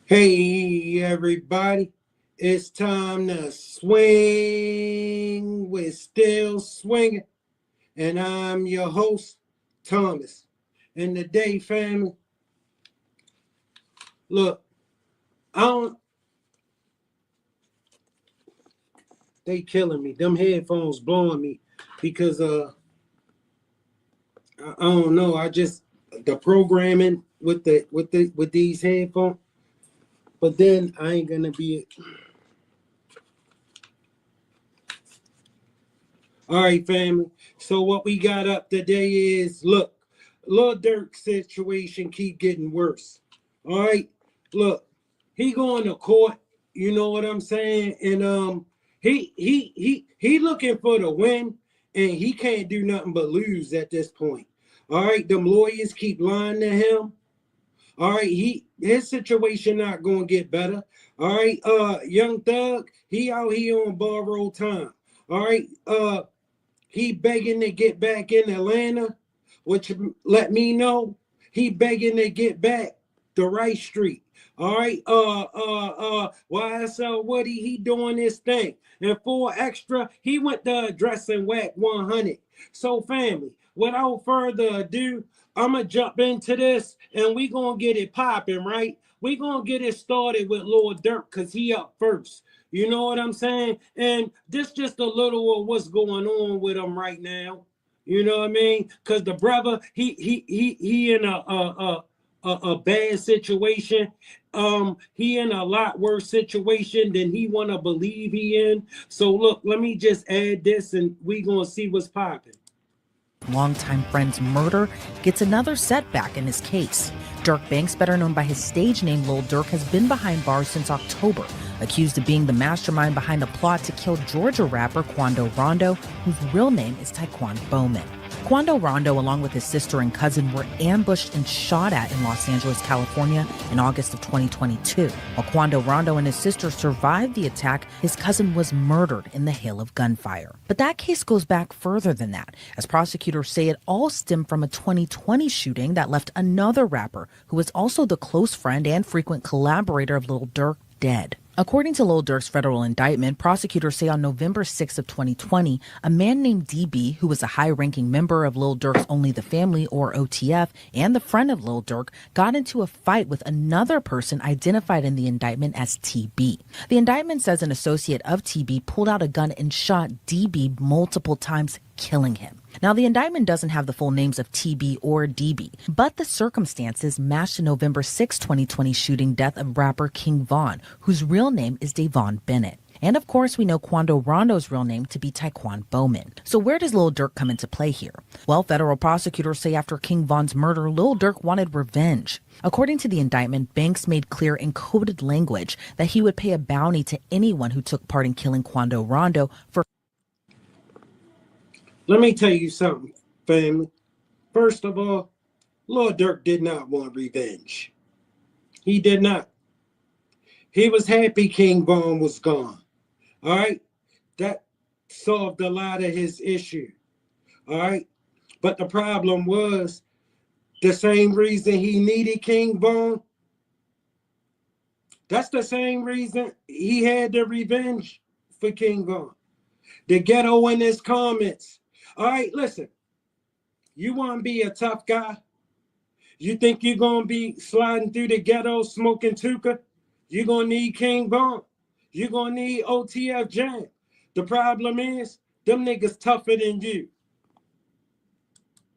Hey everybody, it's time to swing. We're still swinging, and I'm your host, Thomas. And today, family, look, they killing me. Them headphones blowing me because I don't know. The programming with these headphones. But then I ain't gonna be. All right, family. So what we got up today is, look, Lil Durk situation keep getting worse. All right, look, he going to court. You know what I'm saying? And he looking for the win, and he can't do nothing but lose at this point. All right, them lawyers keep lying to him. All right, his situation not gonna get better. All right, Young Thug, he out here on borrowed time. All right, he begging to get back in Atlanta, which let me know he begging to get back the right street. All right, YSL Woody, he doing this thing. And for extra, he went to addressing WAC 100. So family, without further ado, I'm going to jump into this and we going to get it popping, right? We going to get it started with Lil Durk because he up first. You know what I'm saying? And this just a little of what's going on with him right now. You know what I mean? Because the brother, he in a bad situation. He in a lot worse situation than he want to believe he in. So look, let me just add this and we going to see what's popping. Longtime friend's murder gets another setback in his case. Durk Banks, better known by his stage name Lil Durk, has been behind bars since October, accused of being the mastermind behind a plot to kill Georgia rapper Quando Rondo, whose real name is Taekwon Bowman. Quando Rondo, along with his sister and cousin, were ambushed and shot at in Los Angeles, California in August of 2022. While Quando Rondo and his sister survived the attack, his cousin was murdered in the hail of gunfire. But that case goes back further than that, as prosecutors say it all stemmed from a 2020 shooting that left another rapper, who was also the close friend and frequent collaborator of Lil Durk, dead. According to Lil Durk's federal indictment, prosecutors say on November 6 of 2020, a man named DB, who was a high-ranking member of Lil Durk's Only the Family, or OTF, and the friend of Lil Durk, got into a fight with another person identified in the indictment as TB. The indictment says an associate of TB pulled out a gun and shot DB multiple times, killing him. Now, the indictment doesn't have the full names of TB or DB, but the circumstances match the November 6, 2020 shooting death of rapper King Von, whose real name is Davon Bennett. And of course, we know Quando Rondo's real name to be Taekwon Bowman. So where does Lil Durk come into play here? Well, federal prosecutors say after King Von's murder, Lil Durk wanted revenge. According to the indictment, Banks made clear in coded language that he would pay a bounty to anyone who took part in killing Quando Rondo for... Let me tell you something, family. First of all, Lil Durk did not want revenge. He did not. He was happy King Von was gone. All right? That solved a lot of his issue. All right? But the problem was the same reason he needed King Von. That's the same reason he had the revenge for King Von. The ghetto in his comments. All right, listen. You want to be a tough guy? You think you're going to be sliding through the ghetto smoking Tuka? You're going to need King Von. You're going to need OTF Jam. The problem is, them niggas tougher than you.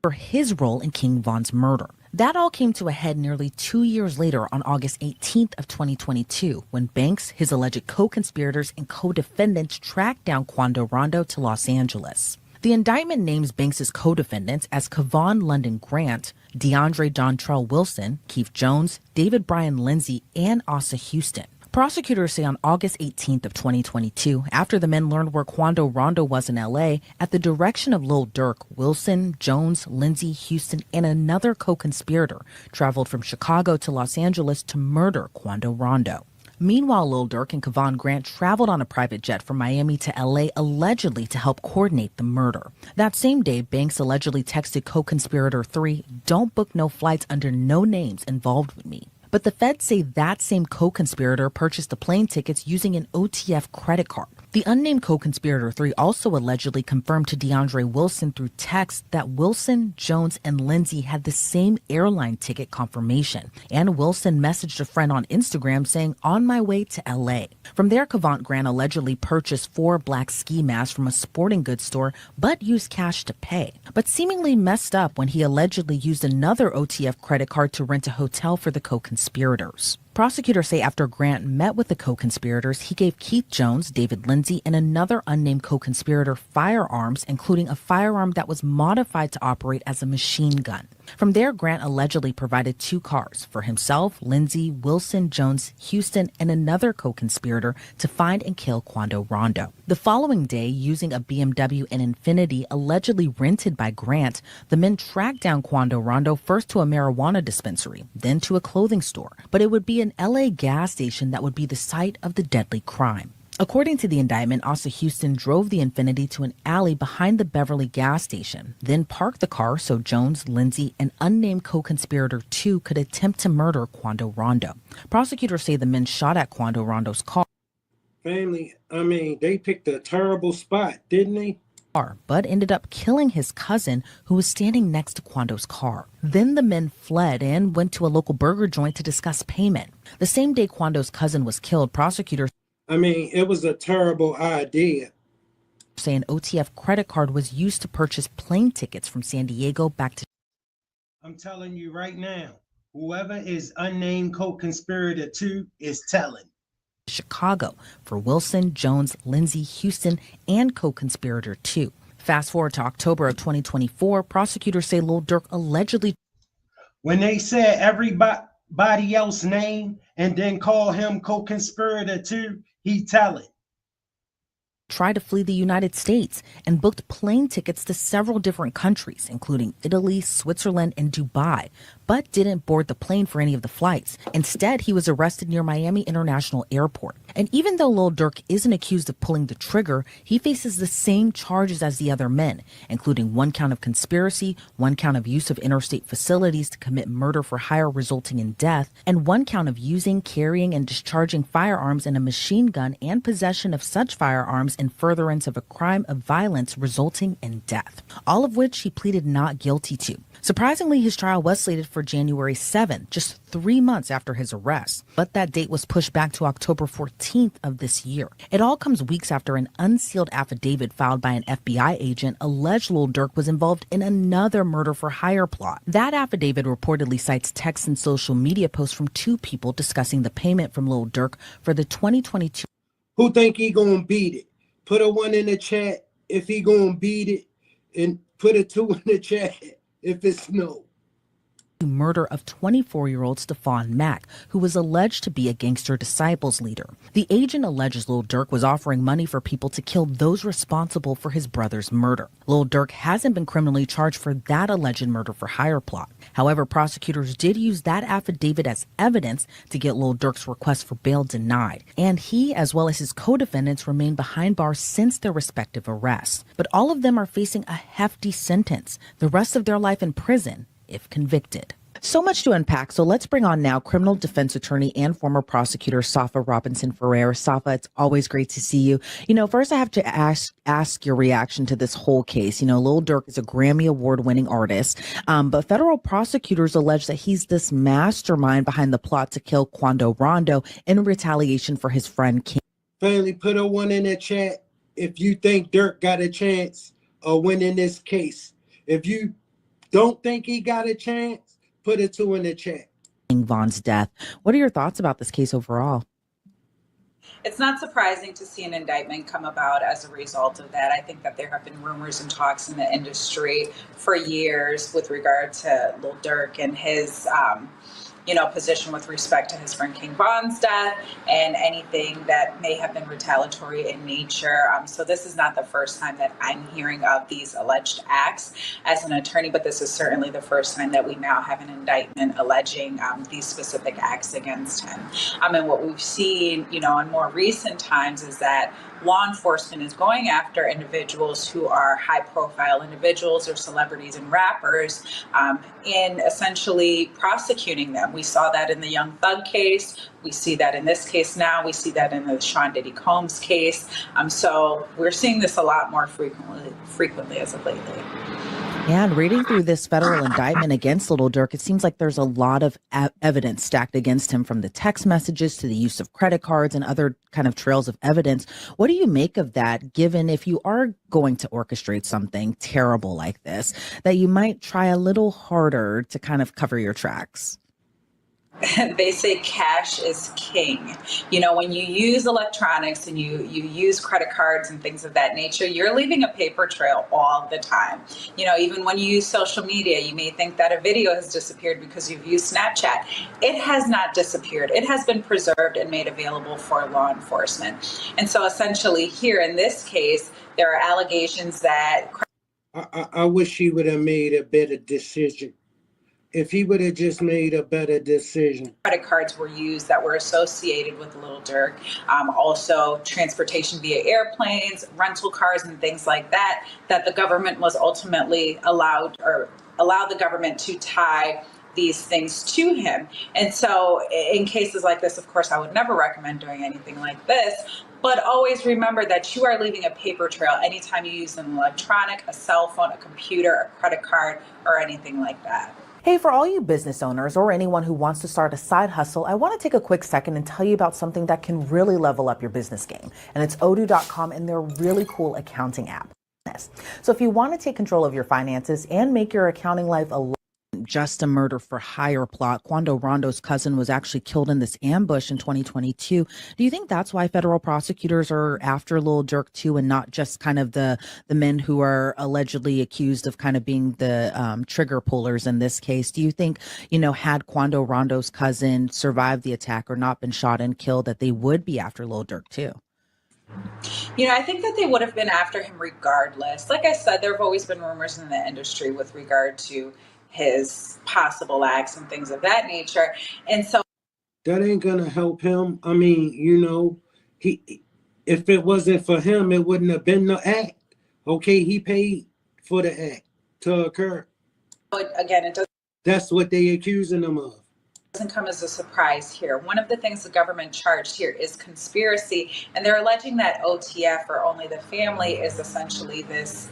For his role in King Von's murder. That all came to a head nearly 2 years later on August 18th of 2022, when Banks, his alleged co-conspirators and co-defendants tracked down Quando Rondo to Los Angeles. The indictment names Banks' co-defendants as Kevon London Grant, DeAndre Dontrell Wilson, Keith Jones, David Brian Lindsay, and Asa Houston. Prosecutors say on August 18th of 2022, after the men learned where Quando Rondo was in LA, at the direction of Lil Durk, Wilson, Jones, Lindsay, Houston, and another co-conspirator traveled from Chicago to Los Angeles to murder Quando Rondo. Meanwhile, Lil Durk and Kevon Grant traveled on a private jet from Miami to LA allegedly to help coordinate the murder. That same day, Banks allegedly texted co-conspirator 3, "Don't book no flights under no names involved with me." But the feds say that same co-conspirator purchased the plane tickets using an OTF credit card. The unnamed co-conspirator 3 also allegedly confirmed to DeAndre Wilson through text that Wilson, Jones, and Lindsay had the same airline ticket confirmation. And Wilson messaged a friend on Instagram saying, "On my way to LA." From there, Kevon Grant allegedly purchased 4 black ski masks from a sporting goods store, but used cash to pay. But seemingly messed up when he allegedly used another OTF credit card to rent a hotel for the co-conspirators. Prosecutors say after Grant met with the co-conspirators, he gave Keith Jones, David Lindsay, and another unnamed co-conspirator firearms, including a firearm that was modified to operate as a machine gun. From there, Grant allegedly provided 2 cars for himself, Lindsay, Wilson, Jones, Houston, and another co-conspirator to find and kill Quando Rondo. The following day, using a BMW and Infiniti allegedly rented by Grant, the men tracked down Quando Rondo first to a marijuana dispensary, then to a clothing store. But it would be an LA gas station that would be the site of the deadly crime. According to the indictment, Asa Houston drove the Infiniti to an alley behind the Beverly gas station, then parked the car so Jones, Lindsay, and unnamed co-conspirator 2 could attempt to murder Quando Rondo. Prosecutors say the men shot at Quando Rondo's car. Family, they picked a terrible spot, didn't they? But ended up killing his cousin, who was standing next to Quando's car. Then the men fled and went to a local burger joint to discuss payment. The same day Quando's cousin was killed, prosecutors it was a terrible idea. say an OTF credit card was used to purchase plane tickets from San Diego back to... I'm telling you right now, whoever is unnamed co-conspirator 2 is telling. Chicago for Wilson, Jones, Lindsay, Houston, and co-conspirator 2. Fast forward to October of 2024, prosecutors say Lil Durk allegedly... When they said everybody else's name and then call him co-conspirator 2, he telling. tried to flee the United States and booked plane tickets to several different countries, including Italy, Switzerland, and Dubai, but didn't board the plane for any of the flights. Instead, he was arrested near Miami International Airport. And even though Lil Durk isn't accused of pulling the trigger, he faces the same charges as the other men, including 1 count of conspiracy, 1 count of use of interstate facilities to commit murder for hire resulting in death, and 1 count of using, carrying, and discharging firearms and a machine gun and possession of such firearms in furtherance of a crime of violence resulting in death, all of which he pleaded not guilty to. Surprisingly, his trial was slated for January 7th, just 3 months after his arrest, but that date was pushed back to October 14th of this year. It all comes weeks after an unsealed affidavit filed by an FBI agent alleged Lil Durk was involved in another murder for hire plot. That affidavit reportedly cites texts and social media posts from 2 people discussing the payment from Lil Durk for the 2022. Who think he gonna beat it? Put a 1 in the chat if he gonna beat it, and put a 2 in the chat if it's no. Murder of 24-year-old Stephon Mack, who was alleged to be a Gangster Disciples leader. The agent alleges Lil Durk was offering money for people to kill those responsible for his brother's murder. Lil Durk hasn't been criminally charged for that alleged murder for hire plot. However, prosecutors did use that affidavit as evidence to get Lil Durk's request for bail denied, and he, as well as his co-defendants, remain behind bars since their respective arrests. But all of them are facing a hefty sentence, the rest of their life in prison, if convicted. So much to unpack, so let's bring on now criminal defense attorney and former prosecutor Safa Robinson Ferrer. Safa, it's always great to see you. First I have to ask your reaction to this whole case. Lil Durk is a Grammy Award-winning artist, but federal prosecutors allege that he's this mastermind behind the plot to kill Quando Rondo in retaliation for his friend King. Family, put a 1 in the chat if you think Durk got a chance of winning this case. If you don't think he got a chance, put a 2 in the chat. Von's death. What are your thoughts about this case overall? It's not surprising to see an indictment come about as a result of that. I think that there have been rumors and talks in the industry for years with regard to Lil Durk and his position with respect to his friend King Von's death and anything that may have been retaliatory in nature. So this is not the first time that I'm hearing of these alleged acts as an attorney, but this is certainly the first time that we now have an indictment alleging these specific acts against him. And what we've seen, in more recent times is that law enforcement is going after individuals who are high-profile individuals or celebrities and rappers in essentially prosecuting them. We saw that in the Young Thug case. We see that in this case now. We see that in the Sean Diddy Combs case. So we're seeing this a lot more frequently as of lately. Yeah, and reading through this federal indictment against Lil Durk, it seems like there's a lot of evidence stacked against him, from the text messages to the use of credit cards and other kind of trails of evidence. What do you make of that, given if you are going to orchestrate something terrible like this, that you might try a little harder to kind of cover your tracks? They say cash is king. When you use electronics and you use credit cards and things of that nature, you're leaving a paper trail all the time. Even when you use social media, you may think that a video has disappeared because you've used Snapchat. It has not disappeared. It has been preserved and made available for law enforcement. And so essentially here in this case, there are allegations that... I wish he would have made a better decision. If he would have just made a better decision. Credit cards were used that were associated with Lil Durk. Also transportation via airplanes, rental cars, and things like that the government was ultimately allowed the government to tie these things to him. And so in cases like this, of course, I would never recommend doing anything like this. But always remember that you are leaving a paper trail anytime you use an electronic, a cell phone, a computer, a credit card, or anything like that. Hey, for all you business owners or anyone who wants to start a side hustle, I want to take a quick second and tell you about something that can really level up your business game. And it's odoo.com and their really cool accounting app. So if you want to take control of your finances and make your accounting life a just a murder for hire plot, Quando Rondo's cousin was actually killed in this ambush in 2022. Do you think that's why federal prosecutors are after Lil Durk too, and not just kind of the men who are allegedly accused of kind of being the trigger pullers in this case? Do you think, had Quando Rondo's cousin survived the attack or not been shot and killed, that they would be after Lil Durk too? I think that they would have been after him regardless. Like I said, there have always been rumors in the industry with regard to his possible acts and things of that nature. And so That ain't gonna help him. I mean, he if it wasn't for him, it wouldn't have been the act. Okay, he paid for the act to occur. again, it That's what they accusing him of. doesn't come as a surprise here. One of the things the government charged here is conspiracy, and they're alleging that OTF, or Only the Family, is essentially this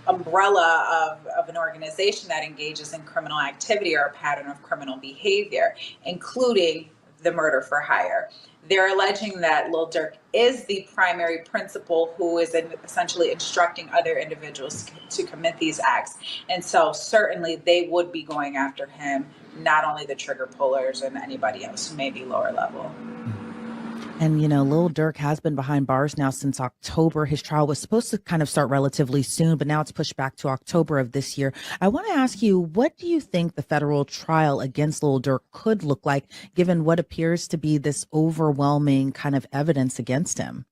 umbrella of an organization that engages in criminal activity or a pattern of criminal behavior, including the murder for hire. They're alleging that Lil Durk is the primary principal who is essentially instructing other individuals to commit these acts. And so certainly they would be going after him, not only the trigger pullers and anybody else who may be lower level. And, Lil Durk has been behind bars now since October. His trial was supposed to kind of start relatively soon, but now it's pushed back to October of this year. I want to ask you, what do you think the federal trial against Lil Durk could look like, given what appears to be this overwhelming kind of evidence against him?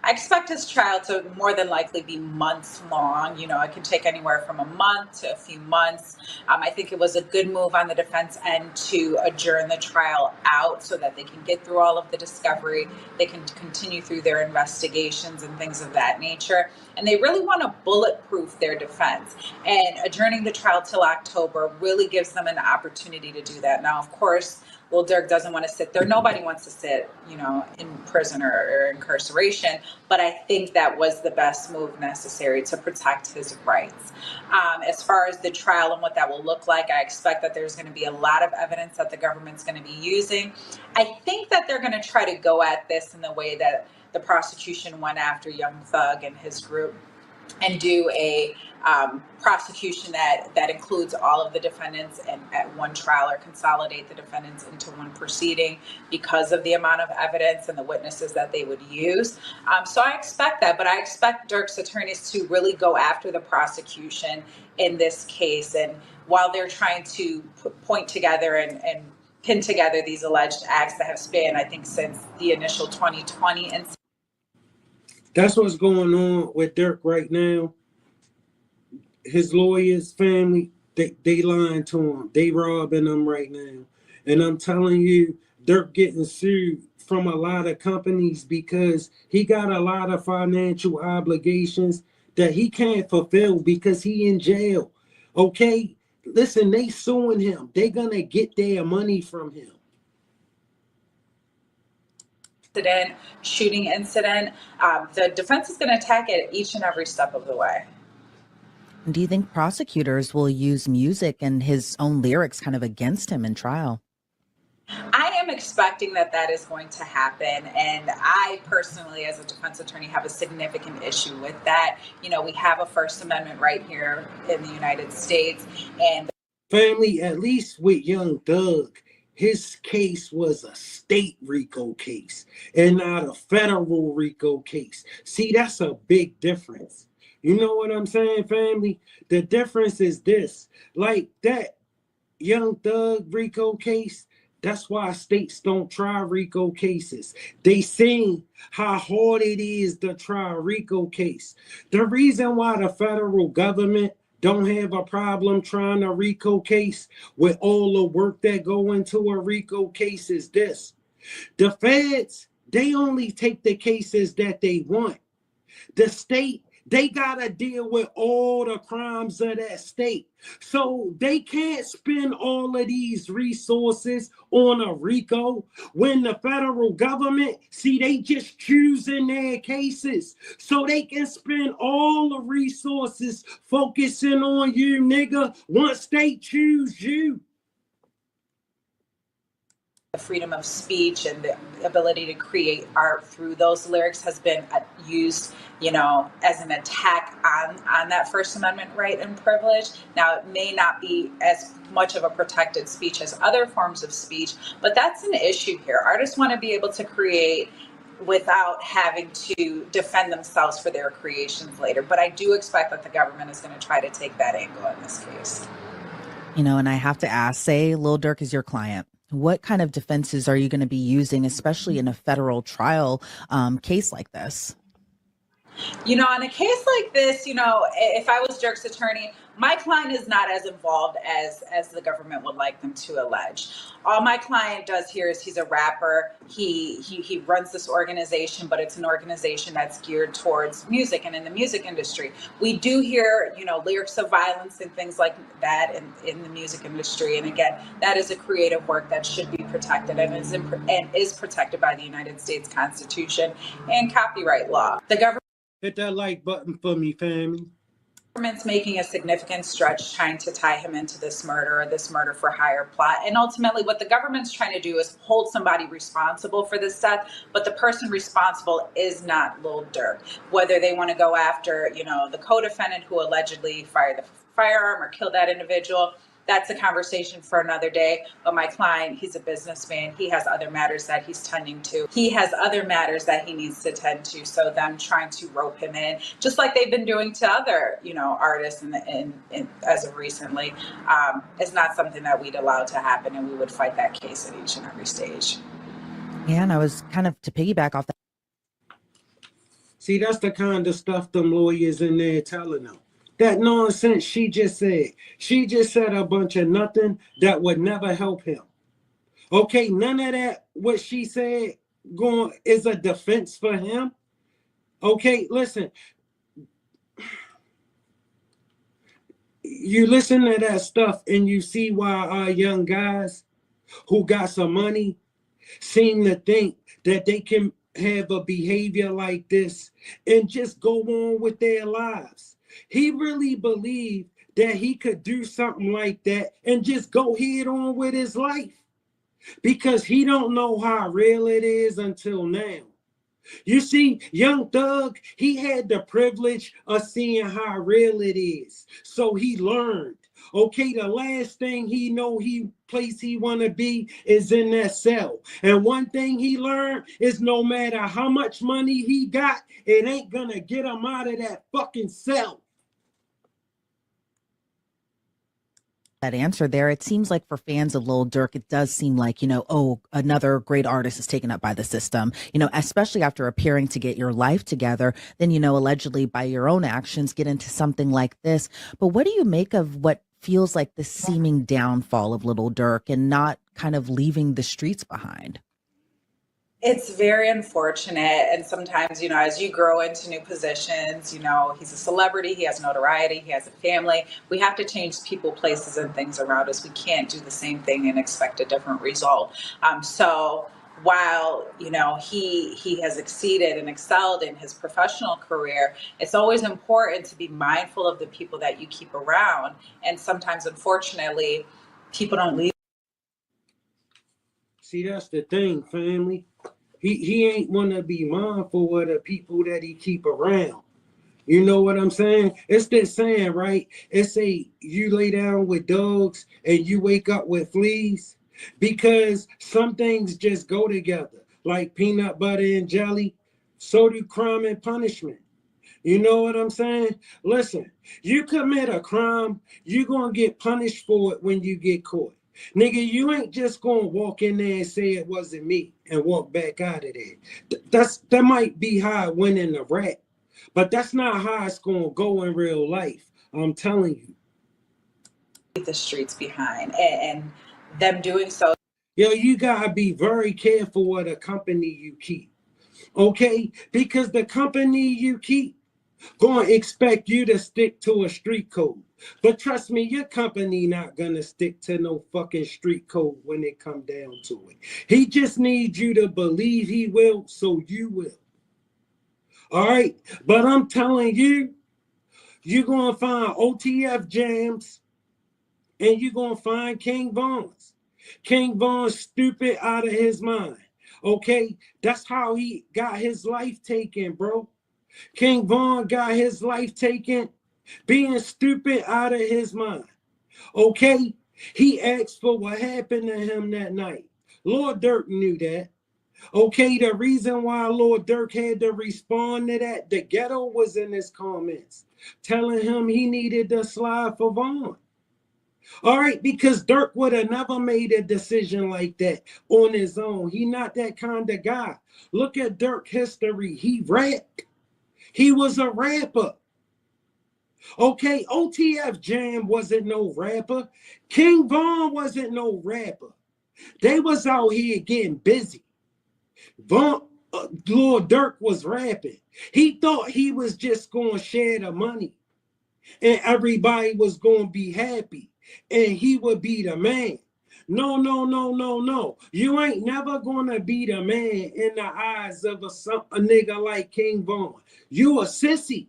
I expect his trial to more than likely be months long. It can take anywhere from a month to a few months. I think it was a good move on the defense end to adjourn the trial out so that they can get through all of the discovery. They can continue through their investigations and things of that nature. And they really want to bulletproof their defense. And adjourning the trial till October really gives them an opportunity to do that. Now, of course, Lil Durk doesn't want to sit there. Nobody wants to sit, in prison or incarceration. But I think that was the best move necessary to protect his rights. As far as the trial and what that will look like, I expect that there's going to be a lot of evidence that the government's going to be using. I think that they're going to try to go at this in the way that the prosecution went after Young Thug and his group, and do a prosecution that includes all of the defendants and at one trial, or consolidate the defendants into one proceeding because of the amount of evidence and the witnesses that they would use. So I expect that, but I expect Durk's attorneys to really go after the prosecution in this case. And while they're trying to point together and pin together these alleged acts that have spanned, I think, since the initial 2020 incident. That's what's going on with Durk right now. His lawyers, family, they lying to him. They robbing him right now. And I'm telling you, Durk getting sued from a lot of companies because he got a lot of financial obligations that he can't fulfill because he in jail. Okay? Listen, they suing him. They gonna get their money from him. Shooting incident, the defense is going to attack it each and every step of the way. Do you think prosecutors will use music and his own lyrics kind of against him in trial? I am expecting that is going to happen. And I personally, as a defense attorney, have a significant issue with that. We have a First Amendment right here in the United States. And family, at least with Young Thug, his case was a state RICO case and not a federal RICO case. See, that's a big difference. You know what I'm saying, family? The difference is this. Like that Young Thug RICO case, that's why states don't try RICO cases. They seen how hard it is to try a RICO case. The reason why the federal government don't have a problem trying a RICO case with all the work that go into a RICO case is this. The feds, they only take the cases that they want. The state, they got to deal with all the crimes of that state. So they can't spend all of these resources on a RICO when the federal government, see, they just choosing their cases. So they can spend all the resources focusing on you, nigga, once they choose you. The freedom of speech and the ability to create art through those lyrics has been used, as an attack on that First Amendment right and privilege. Now, it may not be as much of a protected speech as other forms of speech, but that's an issue here. Artists want to be able to create without having to defend themselves for their creations later. But I do expect that the government is going to try to take that angle in this case. And I have to ask, say Lil Durk is your client. What kind of defenses are you going to be using, especially in a federal trial case like this? You know, in a case like this, you know, if I was Dirk's attorney, my client is not as involved as the government would like them to allege. All my client does here is he's a rapper. He runs this organization, but it's an organization that's geared towards music and in the music industry. We do hear, you know, lyrics of violence and things like that in the music industry. And again, that is a creative work that should be protected and is protected by the United States Constitution and copyright law. The government Hit that like button for me, family. government's making a significant stretch trying to tie him into this murder or this murder for hire plot. And ultimately, what the government's trying to do is hold somebody responsible for this death, but the person responsible is not Lil Durk. Whether they want to go after, you know, the co-defendant who allegedly fired the firearm or killed that individual, that's a conversation for another day. But my client, he's a businessman. He has other matters that he's tending to. He has other matters that he needs to tend to. So them trying to rope him in, just like they've been doing to other, you know, artists in as of recently, is not something that we'd allow to happen. And we would fight that case at each and every stage. Yeah, and I was kind of to piggyback off that. See, that's the kind of stuff them lawyers in there telling them. That nonsense she just said. She just said a bunch of nothing that would never help him. Okay, none of that, what she said, is a defense for him. Okay, listen. You listen to that stuff and you see why our young guys who got some money seem to think that they can have a behavior like this and just go on with their lives. He really believed that he could do something like that and just go head on with his life because he don't know how real it is until now. You see, Young Thug, he had the privilege of seeing how real it is. So he learned. Okay, the last thing he know place he want to be is in that cell. And one thing he learned is no matter how much money he got, it ain't gonna get him out of that fucking cell. That answer there, it seems like for fans of Lil Durk, it does seem like, you know, oh, another great artist is taken up by the system, you know, especially after appearing to get your life together, then, you know, allegedly by your own actions, get into something like this. But what do you make of what feels like the seeming downfall of Lil Durk and not kind of leaving the streets behind? It's very unfortunate. And sometimes, you know, as you grow into new positions, you know, he's a celebrity, he has notoriety, he has a family. We have to change people, places, and things around us. We can't do the same thing and expect a different result. So while, you know, he has exceeded and excelled in his professional career, it's always important to be mindful of the people that you keep around. And sometimes, unfortunately, people don't leave. See, that's the thing, family. He ain't want to be mindful of the people that he keep around. You know what I'm saying? It's that saying, right? It's say you lay down with dogs and you wake up with fleas because some things just go together, like peanut butter and jelly. So do crime and punishment. You know what I'm saying? Listen, you commit a crime, you're going to get punished for it when you get caught. Nigga, you ain't just gonna walk in there and say it wasn't me and walk back out of there. That might be how it went in the rap, but that's not how it's gonna go in real life. I'm telling you. The streets behind and them doing so. Yo, you gotta be very careful with the company you keep. Okay? Because the company you keep gonna expect you to stick to a street code. But trust me, your company not gonna stick to no fucking street code when it come down to it. He just needs you to believe he will, so you will. All right? But I'm telling you, you're gonna find OTF jams and you're gonna find King Von's. King Von's stupid out of his mind. Okay? That's how he got his life taken, bro. King Von got his life taken being stupid out of his mind. Okay? He asked for what happened to him that night. Lord Durk knew that. Okay, the reason why Lord Durk had to respond to that, the ghetto was in his comments, telling him he needed to slide for Von. All right, because Dirk would have never made a decision like that on his own. He not that kind of guy. Look at Dirk history. He rapped. He was a rapper. Okay, OTF Jam wasn't no rapper. King Von wasn't no rapper. They was out here getting busy. Von, Lil Durk was rapping. He thought he was just going to share the money and everybody was going to be happy and he would be the man. No, no, no, no, no. You ain't never going to be the man in the eyes of a nigga like King Von. You a sissy.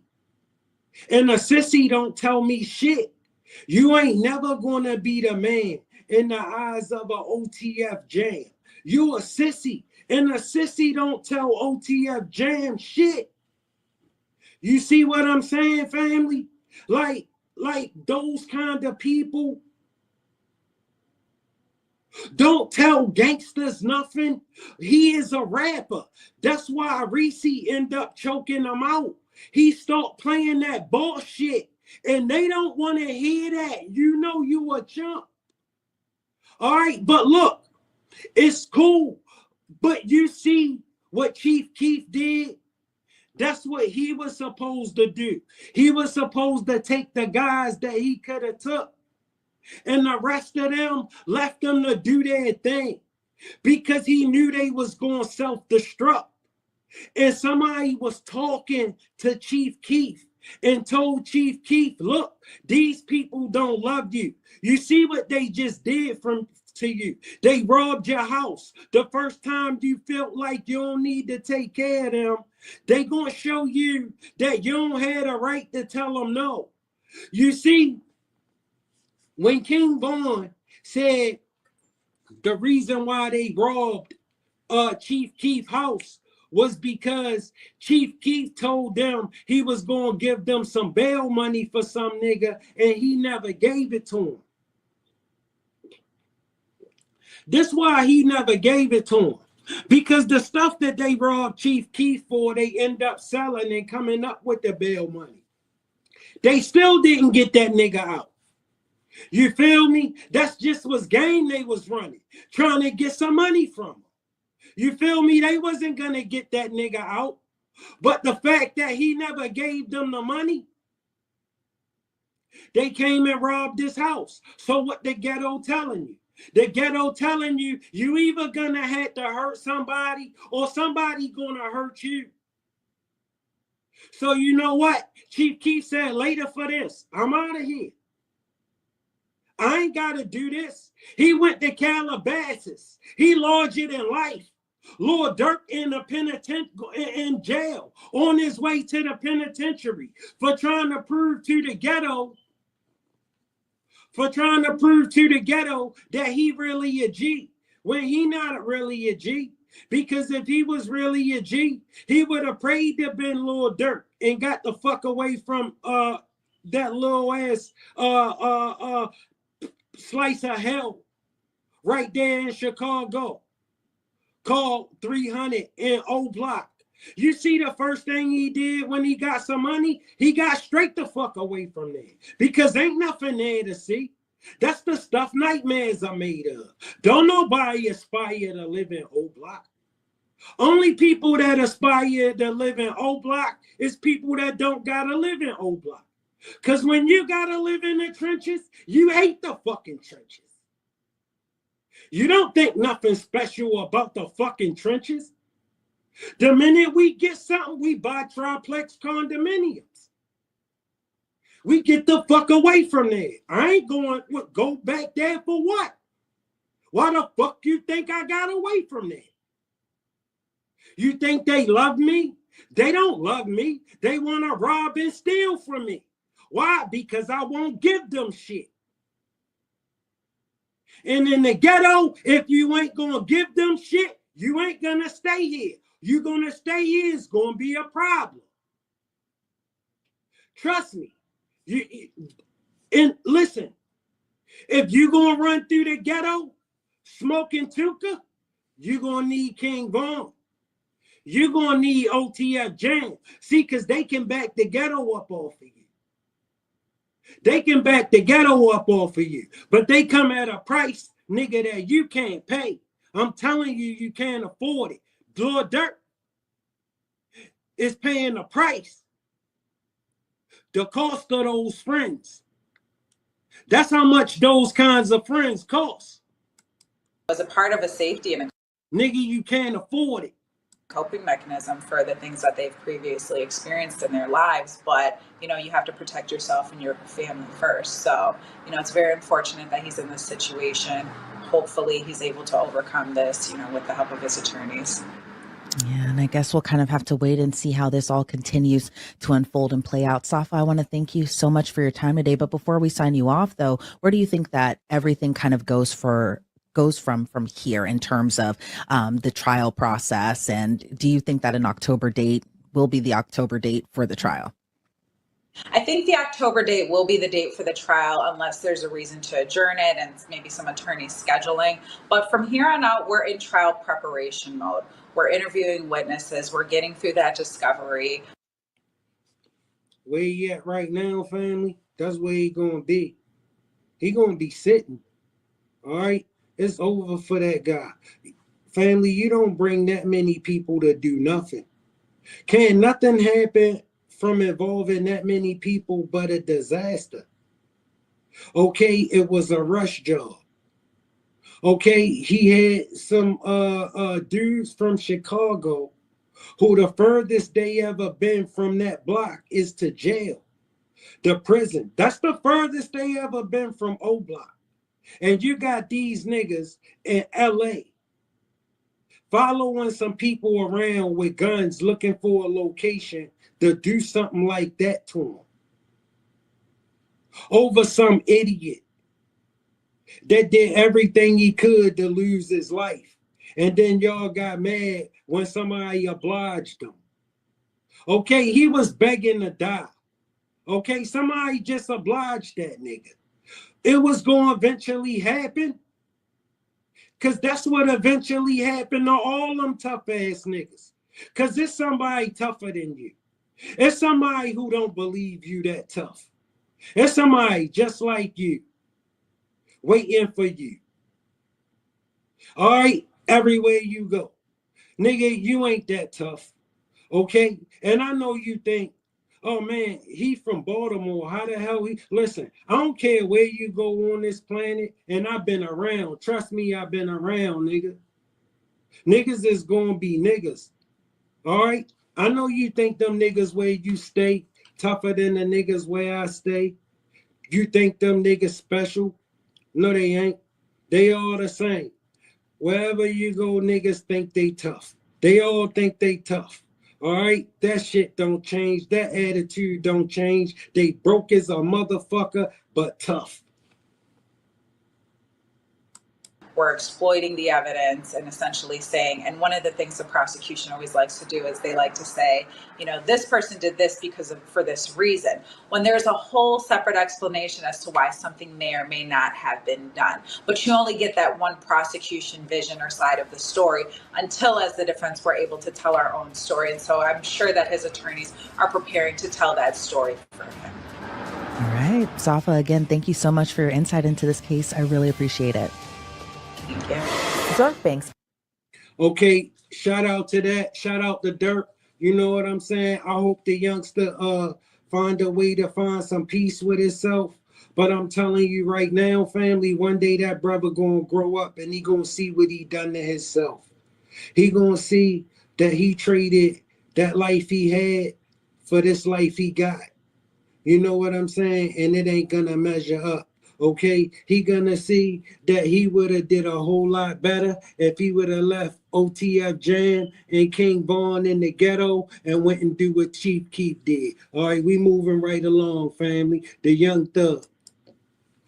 And a sissy don't tell me shit. You ain't never going to be the man in the eyes of a OTF Jam. You a sissy. And a sissy don't tell OTF Jam shit. You see what I'm saying, family? Like those kind of people don't tell gangsters nothing. He is a rapper. That's why Reese end up choking him out. He start playing that bullshit. And they don't want to hear that. You know you a chump. All right, but look, it's cool. But you see what Chief Keef did? That's what he was supposed to do. He was supposed to take the guys that he could have took. And the rest of them left them to do their thing. Because he knew they was going to self-destruct. And somebody was talking to Chief Keef and told Chief Keef, look, these people don't love you. You see what they just did to you. They robbed your house. The first time you felt like you don't need to take care of them, they gonna show you that you don't have a right to tell them no. You see, when King Von said the reason why they robbed Chief Keef's house was because Chief Keef told them he was going to give them some bail money for some nigga, and he never gave it to him. That's why he never gave it to him. Because the stuff that they robbed Chief Keef for, they end up selling and coming up with the bail money. They still didn't get that nigga out. You feel me? That's just was game they was running, trying to get some money from him. You feel me? They wasn't going to get that nigga out. But the fact that he never gave them the money, they came and robbed this house. So what the ghetto telling you? The ghetto telling you, you either going to have to hurt somebody or somebody going to hurt you. So you know what? Chief Keef said, later for this. I'm out of here. I ain't got to do this. He went to Calabasas. He larger than life. Lil Durk in jail on his way to the penitentiary for trying to prove to the ghetto that he really a G when he not really a G. Because if he was really a G, he would have prayed to been Lil Durk and got the fuck away from that little ass slice of hell right there in Chicago called 300 in O Block. You see the first thing he did when he got some money? He got straight the fuck away from there because ain't nothing there to see. That's the stuff nightmares are made of. Don't nobody aspire to live in O Block. Only people that aspire to live in O Block is people that don't gotta live in O Block. Because when you gotta live in the trenches, you hate the fucking trenches. You don't think nothing special about the fucking trenches. The minute we get something, we buy triplex condominiums. We get the fuck away from there. I ain't going to go back there for what? Why the fuck you think I got away from there? You think they love me? They don't love me. They want to rob and steal from me. Why? Because I won't give them shit. And in the ghetto, if you ain't going to give them shit, you ain't going to stay here. You're going to stay here. It's going to be a problem. Trust me. And listen, if you're going to run through the ghetto smoking Tuka, you're going to need King Von. You're going to need OTF Jam. See, because they can back the ghetto up off of you. They can back the ghetto up off of you, but they come at a price, nigga, that you can't pay. I'm telling you, you can't afford it. Lil Durk is paying the price, the cost of those friends. That's how much those kinds of friends cost. As a part of a safety and a Nigga, you can't afford it. coping mechanism for the things that they've previously experienced in their lives, but you have to protect yourself and your family first. So it's very unfortunate that he's in this situation. Hopefully he's able to overcome this with the help of his attorneys. Yeah, and I guess we'll kind of have to wait and see how this all continues to unfold and play out. Safa, I want to thank you so much for your time today. But before we sign you off, though, where do you think that everything kind of goes from here in terms of the trial process? And do you think that an October date will be the October date for the trial? I think the October date will be the date for the trial unless there's a reason to adjourn it and maybe some attorney scheduling. But from here on out, we're in trial preparation mode. We're interviewing witnesses. We're getting through that discovery. Where he at right now, family, that's where he gonna be. He gonna be sitting. All right? It's over for that guy. Family, you don't bring that many people to do nothing. Can nothing happen from involving that many people but a disaster? Okay, it was a rush job. Okay, he had some dudes from Chicago who the furthest they ever been from that block is to jail. The prison. That's the furthest they ever been from O Block. And you got these niggas in LA following some people around with guns looking for a location to do something like that to them over some idiot that did everything he could to lose his life. And then y'all got mad when somebody obliged him. Okay, he was begging to die. Okay, somebody just obliged that nigga. It was going to eventually happen. Because that's what eventually happened to all them tough ass niggas. Because it's somebody tougher than you. It's somebody who don't believe you that tough. It's somebody just like you, waiting for you. All right, everywhere you go. Nigga, you ain't that tough. Okay? And I know you think, oh man, he from Baltimore. How the hell he? Listen, I don't care where you go on this planet, and I've been around. Trust me, I've been around, nigga. Niggas is gonna be niggas. All right? I know you think them niggas where you stay tougher than the niggas where I stay. You think them niggas special? No, they ain't. They all the same. Wherever you go, niggas think they tough. They all think they tough. All right? That shit don't change. That attitude don't change. They broke as a motherfucker, but tough. We're exploiting the evidence and essentially saying, and one of the things the prosecution always likes to do is they like to say, this person did this for this reason, when there's a whole separate explanation as to why something may or may not have been done. But you only get that one prosecution vision or side of the story until, as the defense, we're able to tell our own story. And so I'm sure that his attorneys are preparing to tell that story for him. All right. Safa, again, thank you so much for your insight into this case. I really appreciate it. Thank you. Durk Banks. Okay, shout out to that. Shout out to Durk. You know what I'm saying? I hope the youngster find a way to find some peace with himself. But I'm telling you right now, family, one day that brother gonna grow up and he gonna see what he done to himself. He gonna see that he traded that life he had for this life he got. You know what I'm saying? And it ain't gonna measure up. Okay, he gonna see that he would have did a whole lot better if he would have left OTF Jam and King Von in the ghetto and went and do what Chief Keef did. All right, we moving right along, family. The Young Thug.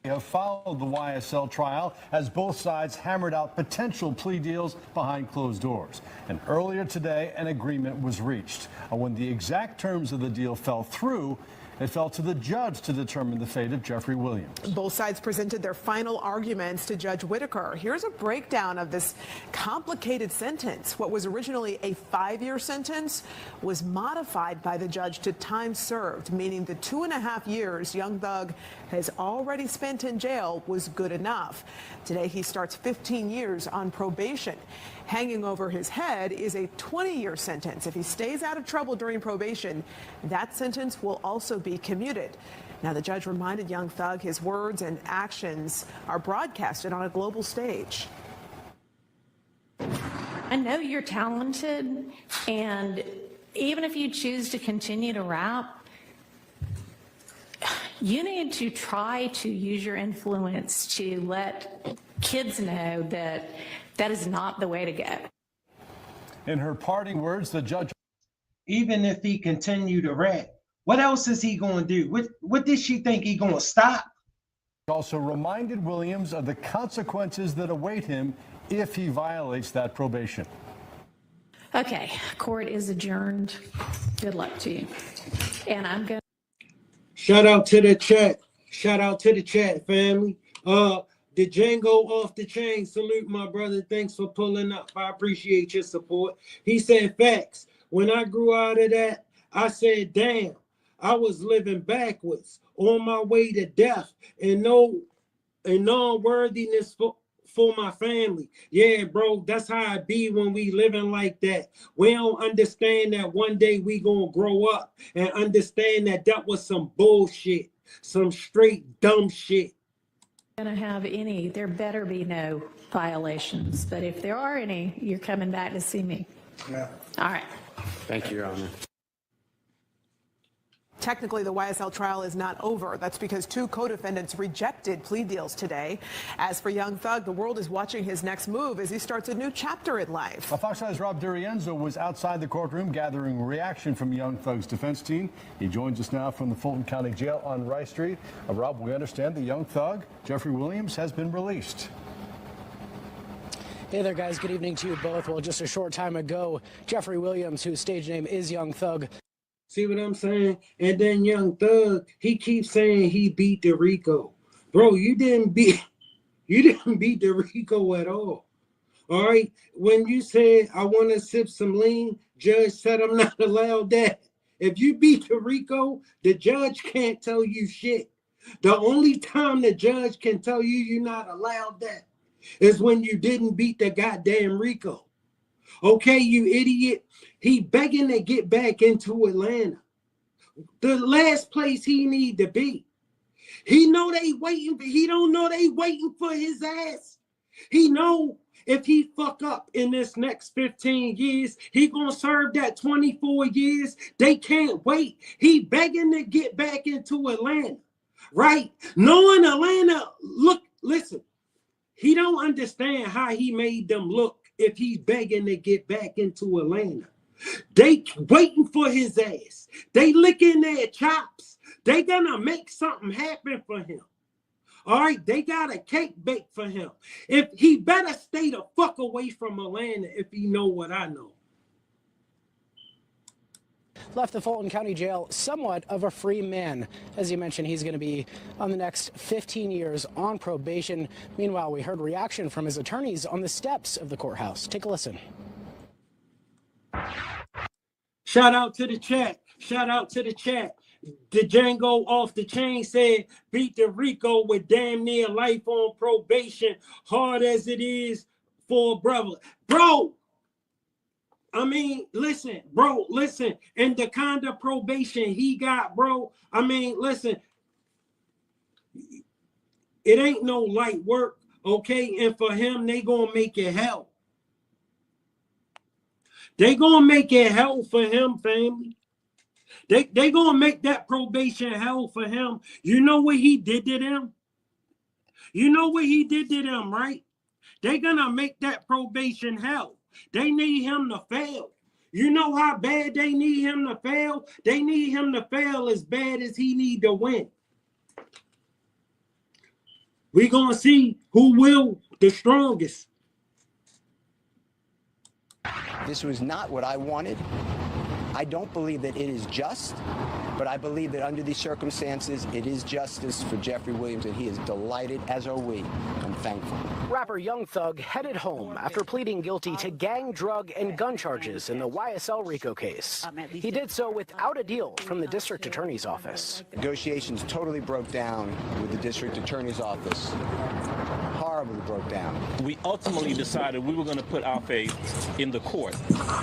Have followed the YSL trial as both sides hammered out potential plea deals behind closed doors. And earlier today, an agreement was reached. When the exact terms of the deal fell through, It fell to the judge to determine the fate of Jeffrey Williams. Both sides presented their final arguments to Judge Whitaker. Here's a breakdown of this complicated sentence. What was originally a 5-year sentence was modified by the judge to time served, meaning the 2.5 years Young Thug has already spent in jail was good enough. Today, he starts 15 years on probation. Hanging over his head is a 20-year sentence. If he stays out of trouble during probation, that sentence will also be commuted. Now, the judge reminded Young Thug his words and actions are broadcasted on a global stage. I know you're talented, and even if you choose to continue to rap, you need to try to use your influence to let kids know that that is not the way to go. In her parting words, the judge... Even if he continue to rap, what else is he going to do? What did she think he going to stop? also reminded Williams of the consequences that await him if he violates that probation. Okay, court is adjourned. Good luck to you. And I'm going to... Shout out to the chat. Shout out to the chat, family. The Django off the chain. Salute, my brother. Thanks for pulling up. I appreciate your support. He said, facts. When I grew out of that, I said, damn, I was living backwards on my way to death and no unworthiness for my family. Yeah, bro, that's how it be when we living like that. We don't understand that one day we gonna grow up and understand that that was some bullshit, some straight dumb shit. Going to have any, there better be no violations, but if there are any, you're coming back to see me. Yeah. All right. Thank you, Your Honor. Technically, the YSL trial is not over. That's because 2 co-defendants rejected plea deals today. As for Young Thug, the world is watching his next move as he starts a new chapter in life. Fox 5's Rob Durienzo was outside the courtroom gathering reaction from Young Thug's defense team. He joins us now from the Fulton County Jail on Rice Street. Rob, we understand the Young Thug, Jeffrey Williams, has been released. Hey there, guys. Good evening to you both. Well, just a short time ago, Jeffrey Williams, whose stage name is Young Thug. See what I'm saying? And then Young Thug, he keeps saying he beat the Rico. Bro, you didn't beat the Rico at all. All right. When you said I want to sip some lean, judge said I'm not allowed that. If you beat the Rico, the judge can't tell you shit. The only time the judge can tell you you're not allowed that is when you didn't beat the goddamn Rico. Okay, you idiot. He begging to get back into Atlanta. The last place he need to be. He know they waiting, but he don't know they waiting for his ass. He know if he fuck up in this next 15 years, he gonna serve that 24 years. They can't wait. He begging to get back into Atlanta, right? Knowing Atlanta, look, listen, he don't understand how he made them look if he's begging to get back into Atlanta. They waiting for his ass. They licking their chops. They gonna make something happen for him. All right, they got a cake baked for him. If he better stay the fuck away from Atlanta if he know what I know. Left the Fulton County Jail somewhat of a free man. As you mentioned, he's going to be on the next 15 years on probation. Meanwhile, we heard reaction from his attorneys on the steps of the courthouse. Take a listen. Shout out to the chat. Shout out to the chat. The Django off the chain said, beat the Rico with damn near life on probation, hard as it is for a brother. Bro, I mean, listen, bro, listen. And the kind of probation he got, bro, I mean, listen, it ain't no light work, okay? And for him, they gonna make it hell. They gonna make it hell for him, family. They gonna make that probation hell for him. You know what he did to them? You know what he did to them, right? They gonna make that probation hell. They need him to fail. You know how bad they need him to fail? They need him to fail as bad as he need to win. We're gonna see who will the strongest. This was not what I wanted. I don't believe that it is just. But I believe that under these circumstances, it is justice for Jeffrey Williams, and he is delighted, as are we. I'm thankful. Rapper Young Thug headed home after pleading guilty to gang, drug, and gun charges in the YSL RICO case. He did so without a deal from the district attorney's office. Negotiations totally broke down with the district attorney's office. Horribly broke down. We ultimately decided we were going to put our faith in the court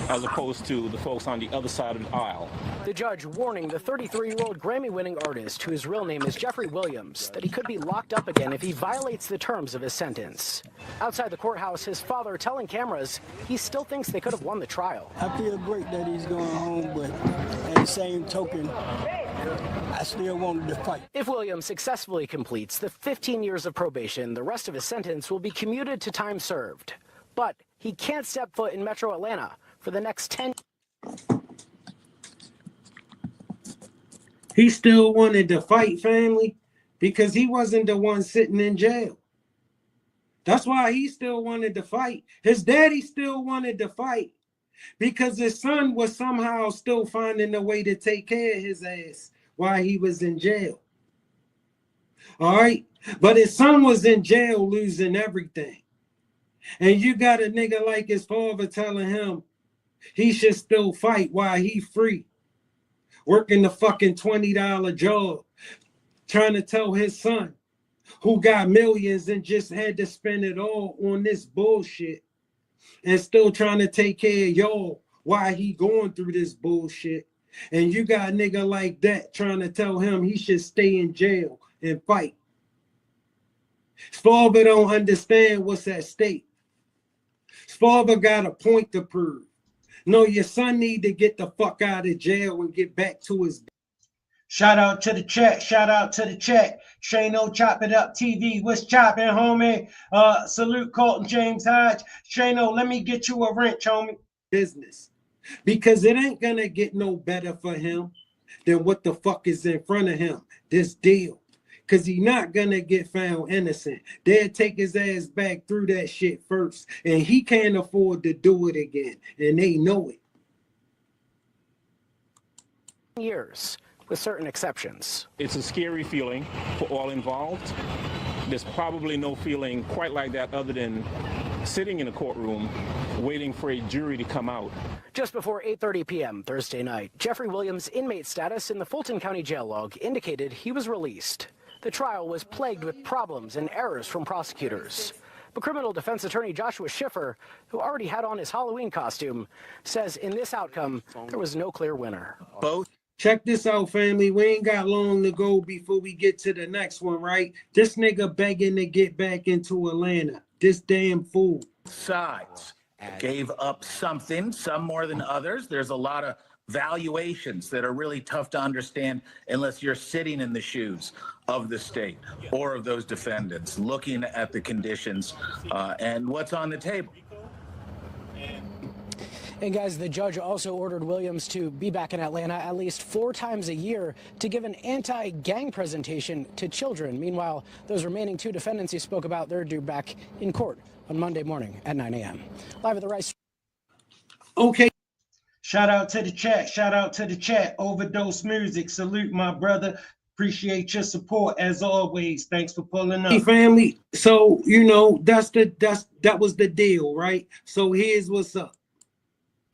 as opposed to the folks on the other side of the aisle. The judge warning the 33-year-old Grammy-winning artist, whose real name is Jeffrey Williams, that he could be locked up again if he violates the terms of his sentence. Outside the courthouse, his father telling cameras he still thinks they could have won the trial. I feel great that he's going home, but at the same token, I still wanted to fight. If Williams successfully completes the 15 years of probation, the rest of his sentence will be commuted to time served. But he can't step foot in Metro Atlanta for the next 10 years. He still wanted to fight, family, because he wasn't the one sitting in jail. That's why he still wanted to fight. His daddy still wanted to fight because his son was somehow still finding a way to take care of his ass while he was in jail. All right? But his son was in jail losing everything. And you got a nigga like his father telling him he should still fight while he free. Working the fucking $20 job, trying to tell his son, who got millions and just had to spend it all on this bullshit, and still trying to take care of y'all while he going through this bullshit. And you got a nigga like that trying to tell him he should stay in jail and fight. His father don't understand what's at stake. His father got a point to prove. No, your son need to get the fuck out of jail and get back to his. Shout out to the chat. Shout out to the chat. Shano Chop It Up TV. What's chopping, homie? Salute Colton James Hodge. Shano, let me get you a wrench, homie. Business. Because it ain't gonna get no better for him than what the fuck is in front of him. This deal. Because he's not gonna get found innocent. They'll take his ass back through that shit first. And he can't afford to do it again. And they know it. Years, with certain exceptions. It's a scary feeling for all involved. There's probably no feeling quite like that other than sitting in a courtroom waiting for a jury to come out. Just before 8:30 p.m. Thursday night, Jeffrey Williams' inmate status in the Fulton County Jail log indicated he was released. The trial was plagued with problems and errors from prosecutors. But criminal defense attorney Joshua Schiffer, who already had on his Halloween costume, says in this outcome, there was no clear winner. Both. Check this out, family. We ain't got long to go before we get to the next one, right? This nigga begging to get back into Atlanta. This damn fool. Sides gave up something, some more than others. There's a lot of valuations that are really tough to understand unless you're sitting in the shoes of the state or of those defendants, looking at the conditions and what's on the table. And guys, the judge also ordered Williams to be back in Atlanta at least 4 times a year to give an anti-gang presentation to children. Meanwhile, those remaining 2 defendants he spoke about, they're due back in court on Monday morning at 9 a.m. Live at the Rice. Okay. Shout out to the chat. Shout out to the chat. Overdose Music. Salute, my brother. Appreciate your support as always. Thanks for pulling up. Hey, family. So, you know, that was the deal, right? So here's what's up.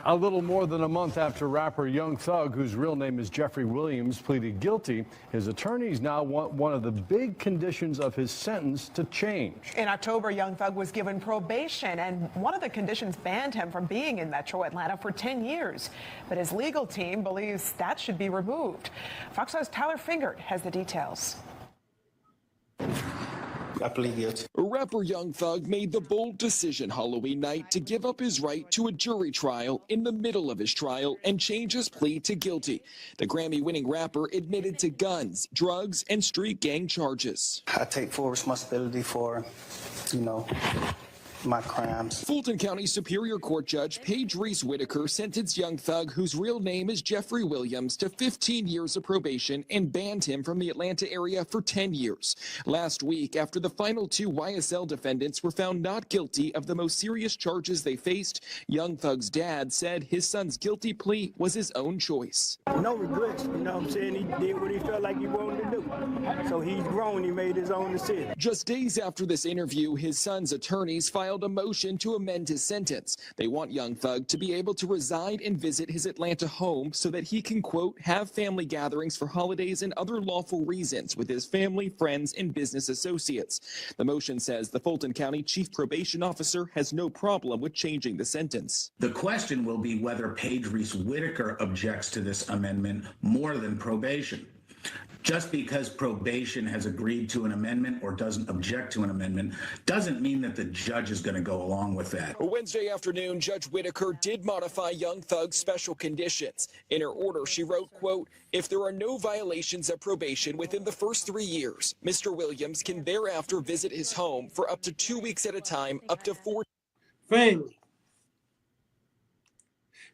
A little more than a month after rapper Young Thug, whose real name is Jeffrey Williams, pleaded guilty, his attorneys now want one of the big conditions of his sentence to change. In October, Young Thug was given probation, and one of the conditions banned him from being in Metro Atlanta for 10 years. But his legal team believes that should be removed. Fox News' Tyler Fingert has the details. I plead guilty. Rapper Young Thug made the bold decision Halloween night to give up his right to a jury trial in the middle of his trial and change his plea to guilty. The Grammy-winning rapper admitted to guns, drugs, and street gang charges. I take full responsibility for, my crimes. Fulton County Superior Court Judge Paige Reese Whitaker sentenced young thug, whose real name is Jeffrey Williams, to 15 years of probation and banned him from the Atlanta area for 10 years. Last week, after the final 2 YSL defendants were found not guilty of the most serious charges they faced, young thug's dad said his son's guilty plea was his own choice. No regrets, you know what I'm saying? He did what he felt like he wanted to do. So he's grown, he made his own decision. Just days after this interview, his son's attorneys filed a motion to amend his sentence. They want young thug to be able to reside and visit his Atlanta home so that he can, quote, have family gatherings for holidays and other lawful reasons with his family, friends, and business associates. The motion says the Fulton County Chief Probation Officer has no problem with changing the sentence. The question will be whether Paige Reese Whitaker objects to this amendment more than probation. Just because probation has agreed to an amendment or doesn't object to an amendment doesn't mean that the judge is going to go along with that. Wednesday afternoon, Judge Whitaker did modify young thug's special conditions. In her order, she wrote, quote, if there are no violations of probation within the first 3 years, Mr. Williams can thereafter visit his home for up to 2 weeks at a time, up to 4. Family.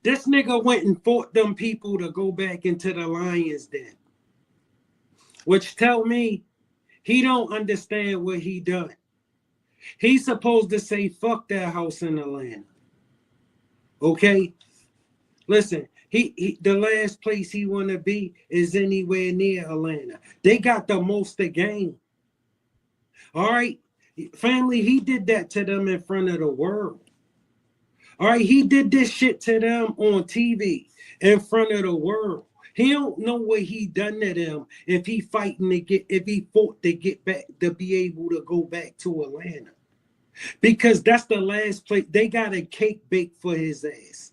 This nigga went and fought them people to go back into the lion's den. Which tell me he don't understand what he done. He's supposed to say, fuck that house in Atlanta. Okay? Listen, the last place he want to be is anywhere near Atlanta. They got the most to gain. All right? Family, he did that to them in front of the world. All right? He did this shit to them on TV in front of the world. He don't know what he done to them if he fought to get back, to be able to go back to Atlanta. Because that's the last place. They got a cake baked for his ass.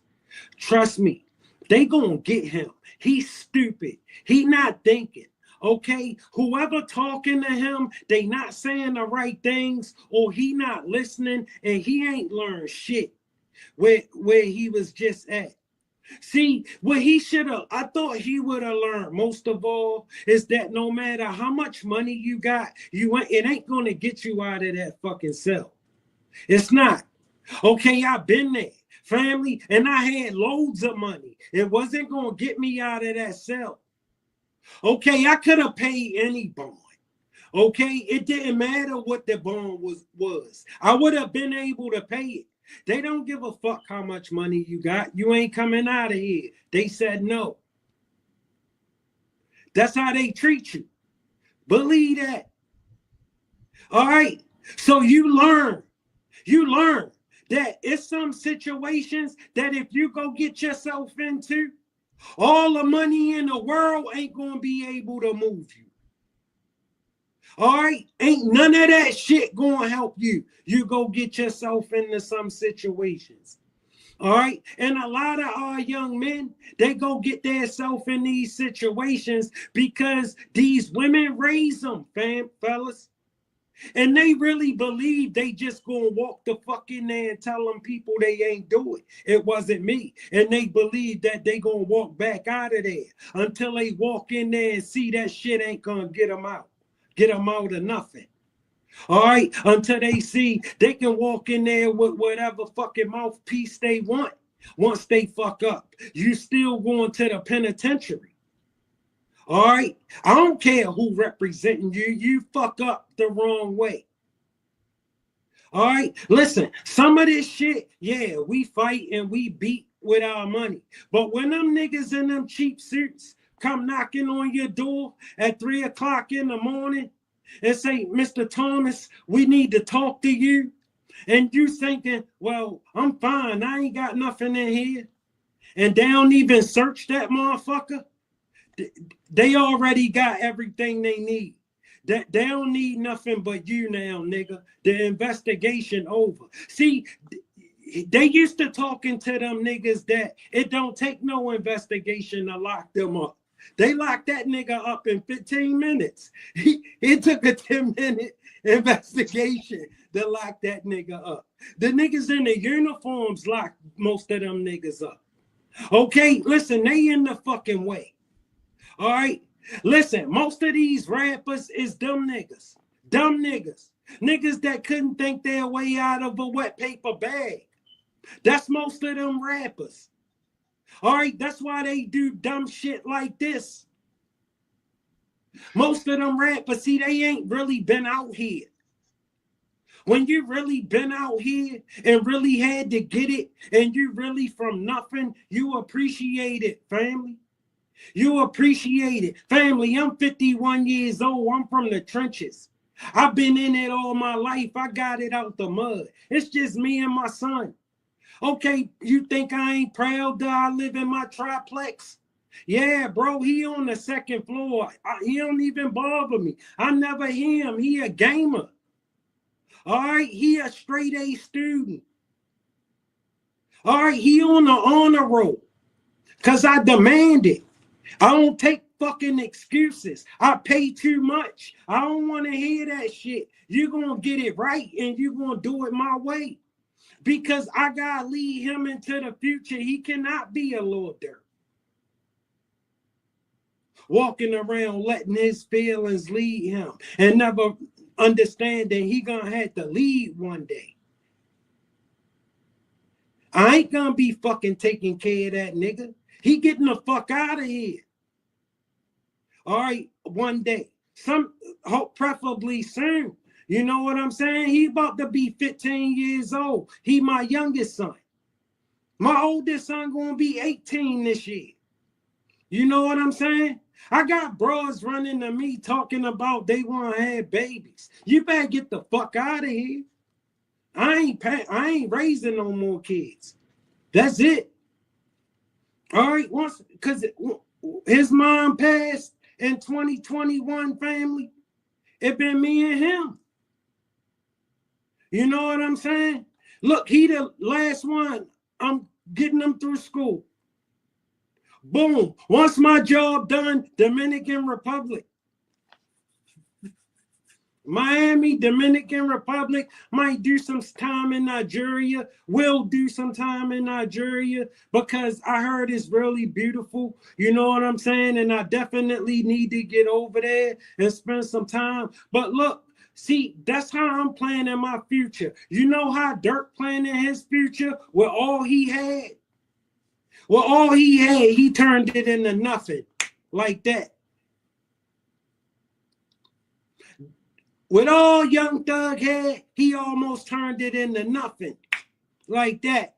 Trust me, they gonna get him. He's stupid. He not thinking. Okay? Whoever talking to him, they not saying the right things, or he not listening, and he ain't learned shit where he was just at. See, what he should have, I thought he would have learned most of all is that no matter how much money you got, it ain't going to get you out of that fucking cell. It's not. Okay, I've been there, family, and I had loads of money. It wasn't going to get me out of that cell. Okay, I could have paid any bond. Okay, it didn't matter what the bond was. I would have been able to pay it. They don't give a fuck how much money you got. You ain't coming out of here. They said no. That's how they treat you. Believe that. All right. So you learn that it's some situations that if you go get yourself into, all the money in the world ain't going to be able to move you. All right, ain't none of that shit gonna help you. You go get yourself into some situations. All right, and a lot of our young men, they go get themselves in these situations because these women raise them, fellas. And they really believe they just gonna walk the fuck in there and tell them people they ain't do it. It wasn't me. And they believe that they gonna walk back out of there until they walk in there and see that shit ain't gonna get them out. Get them out of nothing. All right? Until they see they can walk in there with whatever fucking mouthpiece they want. Once they fuck up, you still going to the penitentiary. All right? I don't care who representing you. You fuck up the wrong way. All right? Listen, some of this shit, yeah, we fight and we beat with our money. But when them niggas in them cheap suits come knocking on your door at 3 o'clock in the morning and say, Mr. Thomas, we need to talk to you. And you thinking, well, I'm fine. I ain't got nothing in here. And they don't even search that motherfucker. They already got everything they need. They don't need nothing but you now, nigga. The investigation over. See, they used to talking to them niggas that it don't take no investigation to lock them up. They locked that nigga up in 15 minutes. It took a 10-minute investigation to lock that nigga up. The niggas in the uniforms locked most of them niggas up. Okay, listen, they in the fucking way. All right? Listen, most of these rappers is dumb niggas. Dumb niggas. Niggas that couldn't think their way out of a wet paper bag. That's most of them rappers. All right, that's why they do dumb shit like this. Most of them rappers, see, they ain't really been out here. When you really been out here and really had to get it, and you really from nothing, you appreciate it, family. You appreciate it. Family, I'm 51 years old. I'm from the trenches. I've been in it all my life. I got it out the mud. It's just me and my son. Okay, you think I ain't proud that I live in my triplex? Yeah, bro, he on the second floor. He don't even bother me. I never hear him. He a gamer. All right, he a straight A student. All right, he on the honor roll. Because I demand it. I don't take fucking excuses. I pay too much. I don't want to hear that shit. You're going to get it right and you're going to do it my way. Because I got to lead him into the future. He cannot be a Lil Durk. Walking around letting his feelings lead him and never understanding he going to have to lead one day. I ain't going to be fucking taking care of that nigga. He getting the fuck out of here. All right, one day. Preferably soon. You know what I'm saying? He about to be 15 years old. He my youngest son. My oldest son gonna be 18 this year. You know what I'm saying? I got bros running to me talking about they want to have babies. You better get the fuck out of here. I ain't raising no more kids. That's it. All right, because his mom passed in 2021, family. It been me and him. You know what I'm saying? Look, he the last one. I'm getting him through school. Boom. Once my job done, Dominican Republic. Miami, Dominican Republic, might do some time in Nigeria, will do some time in Nigeria because I heard it's really beautiful. You know what I'm saying? And I definitely need to get over there and spend some time. But look, see, that's how I'm planning my future. You know how Durk planning his future with all he had? Well, all he had, he turned it into nothing like that. With all Young Thug had, he almost turned it into nothing like that.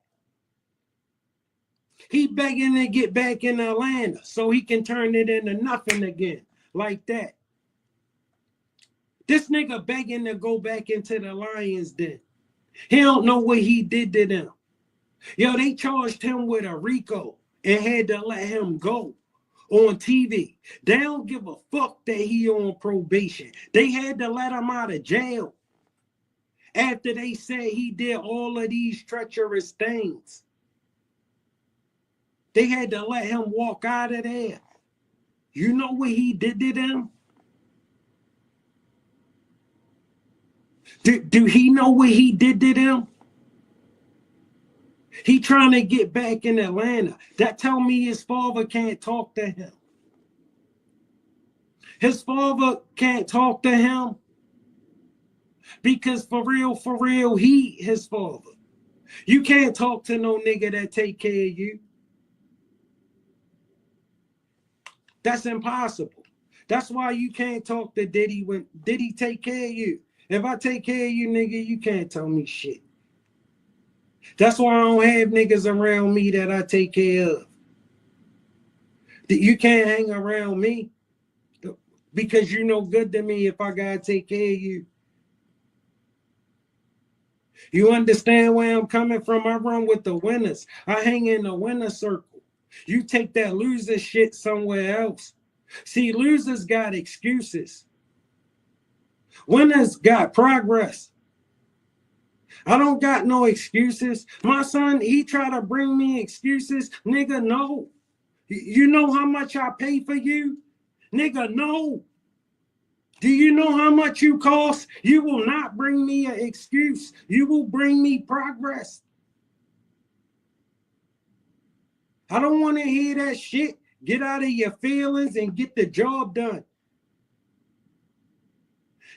He begging to get back in Atlanta so he can turn it into nothing again like that. This nigga begging to go back into the Lions Den. He don't know what he did to them. Yo, they charged him with a RICO and had to let him go on TV. They don't give a fuck that he on probation. They had to let him out of jail after they said he did all of these treacherous things. They had to let him walk out of there. You know what he did to them? Do he know what he did to them? He trying to get back in Atlanta. That tell me his father can't talk to him. His father can't talk to him because for real, he his father. You can't talk to no nigga that take care of you. That's impossible. That's why you can't talk to Diddy when Diddy take care of you. If I take care of you, nigga, you can't tell me shit. That's why I don't have niggas around me that I take care of. You can't hang around me because you no good to me if I gotta take care of you. You understand where I'm coming from? I run with the winners. I hang in the winner circle. You take that loser shit somewhere else. See, losers got excuses. Winners got progress. I don't got no excuses. My son, he try to bring me excuses. Nigga, no. You know how much I pay for you? Nigga, no. Do you know how much you cost? You will not bring me an excuse. You will bring me progress. I don't want to hear that shit. Get out of your feelings and get the job done.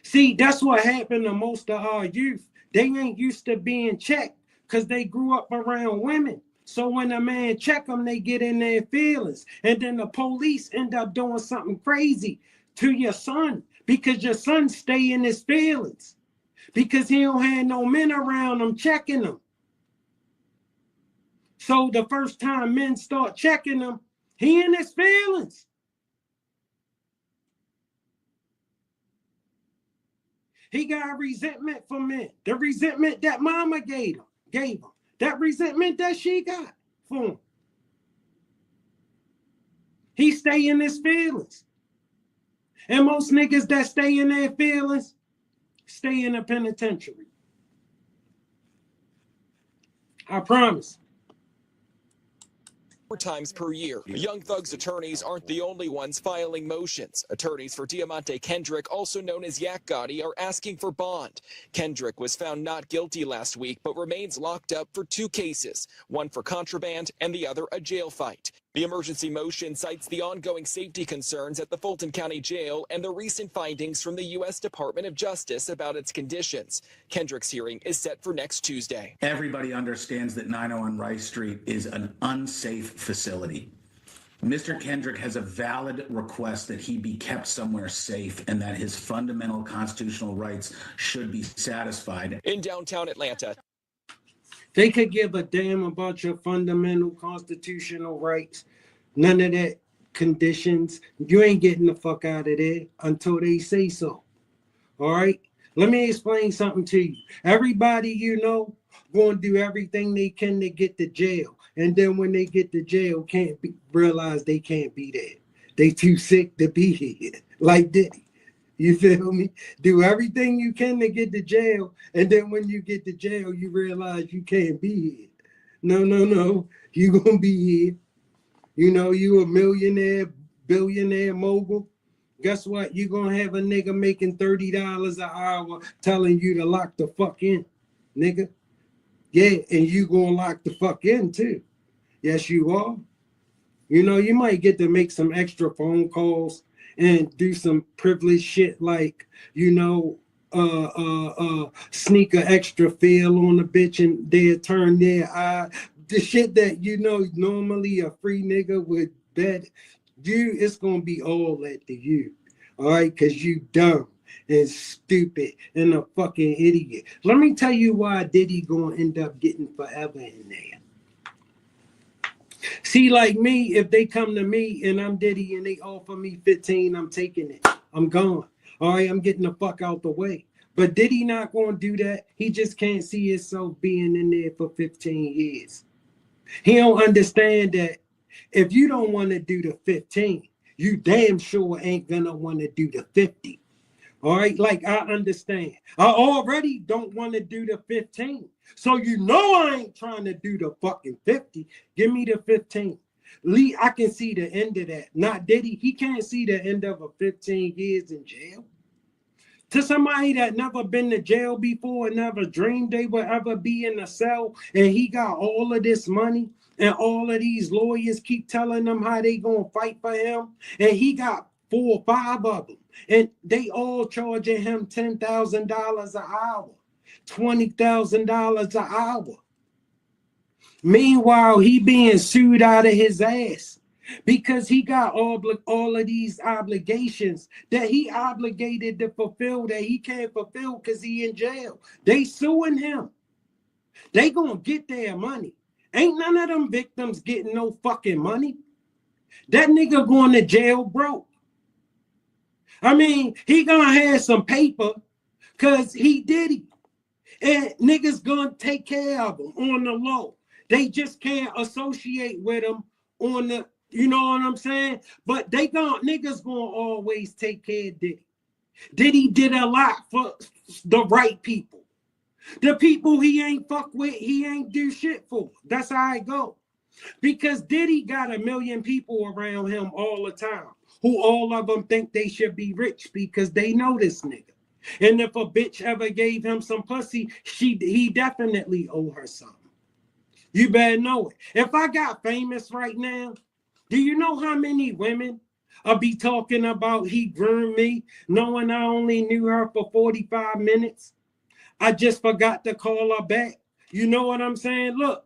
See, that's what happened to most of our youth. They ain't used to being checked because they grew up around women. So when a man check them, they get in their feelings. And then the police end up doing something crazy to your son because your son stay in his feelings because he don't have no men around him checking him. So the first time men start checking him, he in his feelings. He got resentment for men. The resentment that mama gave him. That resentment that she got for him. He stay in his feelings. And most niggas that stay in their feelings stay in the penitentiary. I promise. 4 times per year. Young Thug's attorneys aren't the only ones filing motions. Attorneys for Diamante Kendrick, also known as Yak Gotti, are asking for bond. Kendrick was found not guilty last week, but remains locked up for 2 cases, one for contraband and the other a jail fight. The emergency motion cites the ongoing safety concerns at the Fulton County Jail and the recent findings from the U.S. Department of Justice about its conditions. Kendrick's hearing is set for next Tuesday. Everybody understands that 901 Rice Street is an unsafe facility. Mr. Kendrick has a valid request that he be kept somewhere safe and that his fundamental constitutional rights should be satisfied. In downtown Atlanta, they could give a damn about your fundamental constitutional rights. None of that conditions. You ain't getting the fuck out of there until they say so. All right? Let me explain something to you. Everybody you know going to do everything they can to get to jail. And then when they get to jail, realize they can't be there. They too sick to be here. Like Diddy. You feel me? Do everything you can to get to jail. And then when you get to jail, you realize you can't be here. No. You going to be here. You know, you a millionaire, billionaire mogul. Guess what? You going to have a nigga making $30 an hour telling you to lock the fuck in, nigga. Yeah, and you going to lock the fuck in too. Yes, you are. You know, you might get to make some extra phone calls and do some privileged shit like, you know, sneak an extra feel on the bitch and they'll turn their eye. The shit that, you know, normally a free nigga would bet you, it's going to be all that to you. All right, because you dumb and stupid and a fucking idiot. Let me tell you why Diddy going to end up getting forever in there. See, like me, if they come to me and I'm Diddy and they offer me 15, I'm taking it. I'm gone. All right, I'm getting the fuck out the way. But Diddy not going to do that. He just can't see himself being in there for 15 years. He don't understand that if you don't want to do the 15, you damn sure ain't going to want to do the 50. All right, like I understand. I already don't want to do the 15. So you know I ain't trying to do the fucking 50. Give me the 15. Lee, I can see the end of that. Not Diddy. He can't see the end of a 15 years in jail. To somebody that never been to jail before and never dreamed they would ever be in a cell, and he got all of this money, and all of these lawyers keep telling them how they gonna fight for him, and he got 4 or 5 of them, and they all charging him $10,000 an hour, $20,000 an hour. Meanwhile, he being sued out of his ass because he got all of these obligations that he obligated to fulfill that he can't fulfill because he in jail. They suing him. They gonna get their money. Ain't none of them victims getting no fucking money. That nigga going to jail broke. I mean, he gonna have some paper because he did it. And niggas gonna take care of him on the low. They just can't associate with him on the, you know what I'm saying? But niggas gonna always take care of Diddy. Diddy did a lot for the right people. The people he ain't fuck with, he ain't do shit for. That's how I go. Because Diddy got 1 million people around him all the time, who all of them think they should be rich because they know this nigga. And if a bitch ever gave him some pussy, he definitely owe her something. You better know it. If I got famous right now, do you know how many women I'll be talking about he groomed me, knowing I only knew her for 45 minutes. I just forgot to call her back. You know what I'm saying? Look,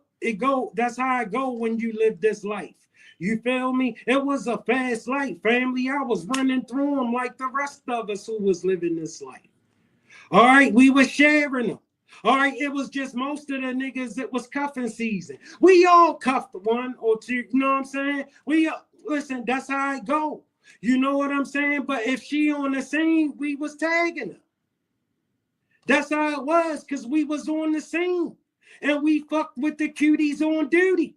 that's how I go when you live this life. You feel me? It was a fast life, family. I was running through them like the rest of us who was living this life. All right, we were sharing them. All right, it was just most of the niggas, it was cuffing season. We all cuffed one or two, you know what I'm saying? Listen, that's how I go. You know what I'm saying? But if she on the scene, we was tagging her. That's how it was, because we was on the scene. And we fucked with the cuties on duty.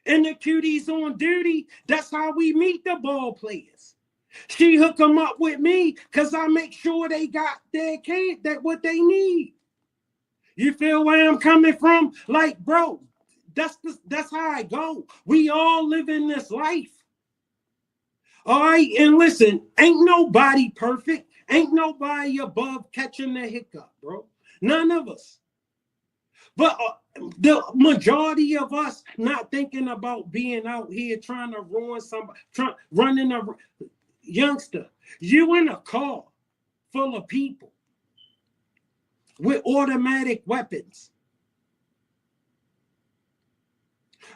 And the cuties on duty, that's how we meet the ball players. She hook them up with me because I make sure they got what they need. You feel where I'm coming from? Like, bro, that's how I go. We all live in this life. All right, and listen, ain't nobody perfect. Ain't nobody above catching the hiccup, bro. None of us. But the majority of us not thinking about being out here trying to ruin somebody, running a youngster. You in a car full of people with automatic weapons,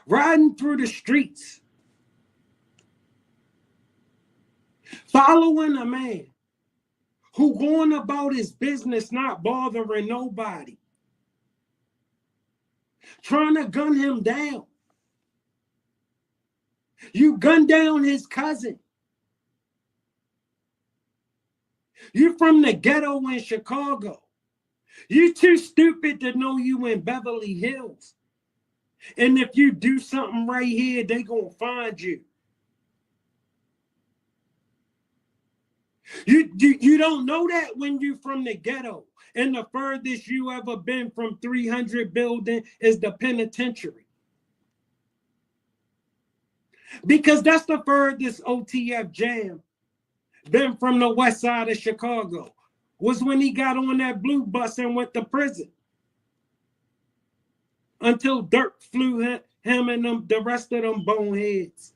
riding through the streets, following a man who going about his business, not bothering nobody, trying to gun him down. You gunned down his cousin. You from the ghetto in Chicago. You too stupid to know you in Beverly Hills. And if you do something right here, they gonna find you. You don't know that when you from the ghetto. And the furthest you ever been from 300 building is the penitentiary. Because that's the furthest OTF jam been from the west side of Chicago. Was when he got on that blue bus and went to prison. Until Durk flew him and the rest of them boneheads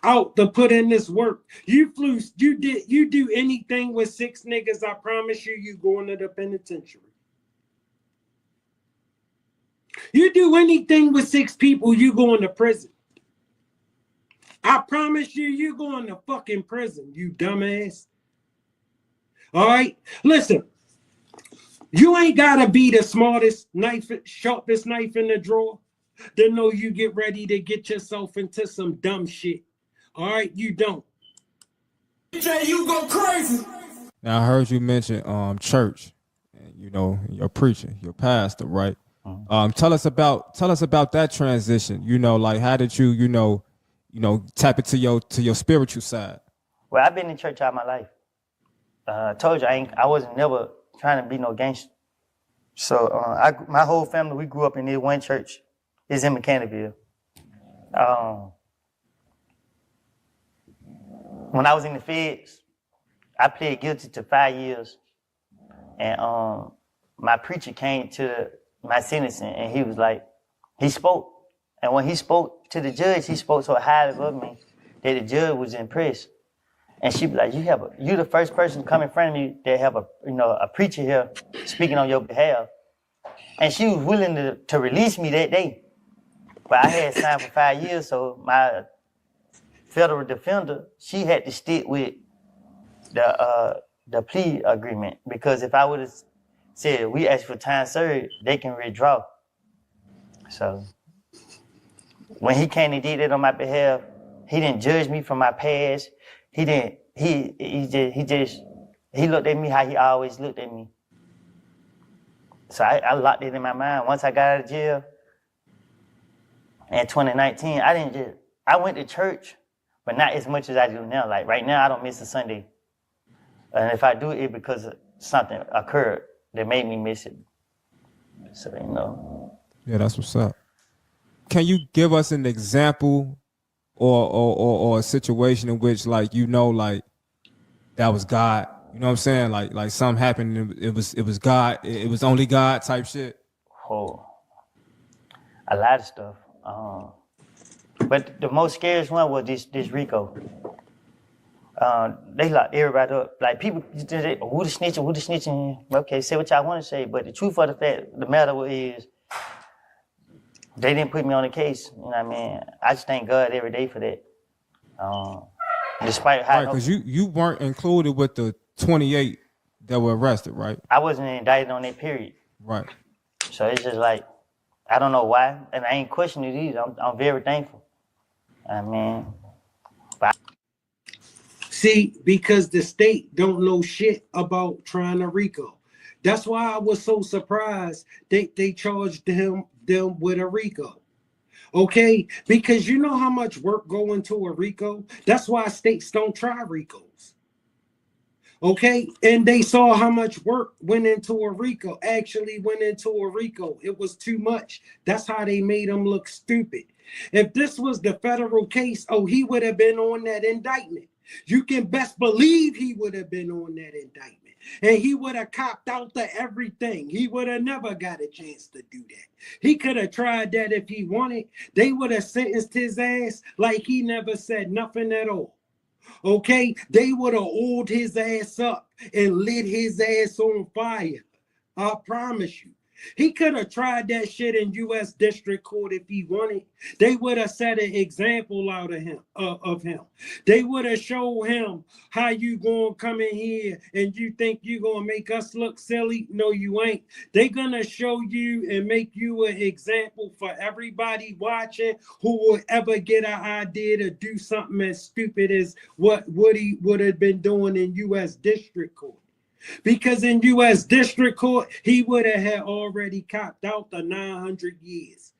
out to put in this work. You do anything with 6 niggas, I promise you going to the penitentiary. You do anything with 6 people, you going to prison. I promise you going to fucking prison, you dumbass. All right, listen. You ain't gotta be the smartest sharpest knife in the drawer to know you get ready to get yourself into some dumb shit. All right, you don't. DJ, you go crazy. Now I heard you mention church, and your preaching, your pastor, right? Tell us about that transition. Like how did you tap into your spiritual side? Well, I've been in church all my life. I told you I wasn't never trying to be no gangster. So my whole family, we grew up in this one church. It's in Mechanicsville. When I was in the feds, I pled guilty to 5 years. And my preacher came to my sentencing and he was like, he spoke. And when he spoke to the judge, he spoke so highly of me that the judge was impressed. And she be like, you the first person to come in front of me that have a preacher here speaking on your behalf. And she was willing to release me that day. But I had signed for 5 years, so my federal defender, she had to stick with the plea agreement. Because if I would have said, we asked for time served, they can withdraw. So when he came and did it on my behalf, he didn't judge me for my past. He didn't. He looked at me how he always looked at me. So I locked it in my mind. Once I got out of jail in 2019, I went to church, but not as much as I do now. Like right now, I don't miss a Sunday. And if I do, it's because something occurred that made me miss it. So, Yeah, that's what's up. Can you give us an example or a situation in which like that was God? You know what I'm saying? Like something happened and it was God, it was only God type shit. Oh, a lot of stuff. But the most scariest one was this Rico. They locked everybody up. Like people, who the snitching, who the snitching? Okay, say what y'all want to say, but the truth of the matter is, they didn't put me on the case. You know what I mean? I just thank God every day for that. Despite how, right? Because you weren't included with the 28 that were arrested, right? I wasn't indicted on that period. Right. So it's just like, I don't know why, and I ain't questioning it either. I'm very thankful. I mean, See, because the state don't know shit about trying to RICO. That's why I was so surprised they charged them with a RICO. Okay, because you know how much work go into a RICO. That's why states don't try RICOs. Okay, and they saw how much work went into a RICO. Actually, went into a RICO. It was too much. That's how they made them look stupid. If this was the federal case, oh, he would have been on that indictment. You can best believe he would have been on that indictment. And he would have copped out to everything. He would have never got a chance to do that. He could have tried that if he wanted. They would have sentenced his ass like he never said nothing at all. Okay? They would have oiled his ass up and lit his ass on fire. I promise you. He could have tried that shit in U.S. District Court if he wanted. They would have set an example out of him. They would have showed him how you gonna come in here and you think you gonna make us look silly. No, you ain't. They gonna show you and make you an example for everybody watching who will ever get an idea to do something as stupid as what Woody would have been doing in U.S. District Court. Because in U.S. District Court, he would have had already copped out the 900 years.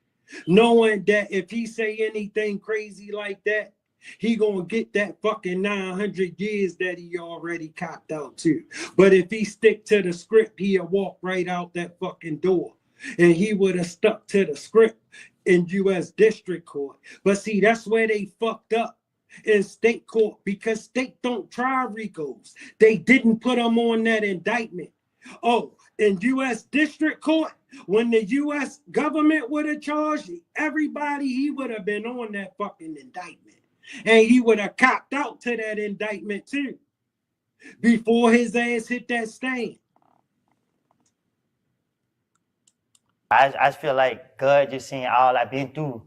Knowing that if he say anything crazy like that, he gonna get that fucking 900 years that he already copped out too. But if he stick to the script, he'll walk right out that fucking door. And he would have stuck to the script in U.S. District Court. But see, that's where they fucked up. In state court, because state don't try RICOs. They didn't put them on that indictment. Oh, in U.S. District Court, when the U.S. government would have charged everybody, he would have been on that fucking indictment. And he would have copped out to that indictment too before his ass hit that stand. I feel like God just seeing all I've been through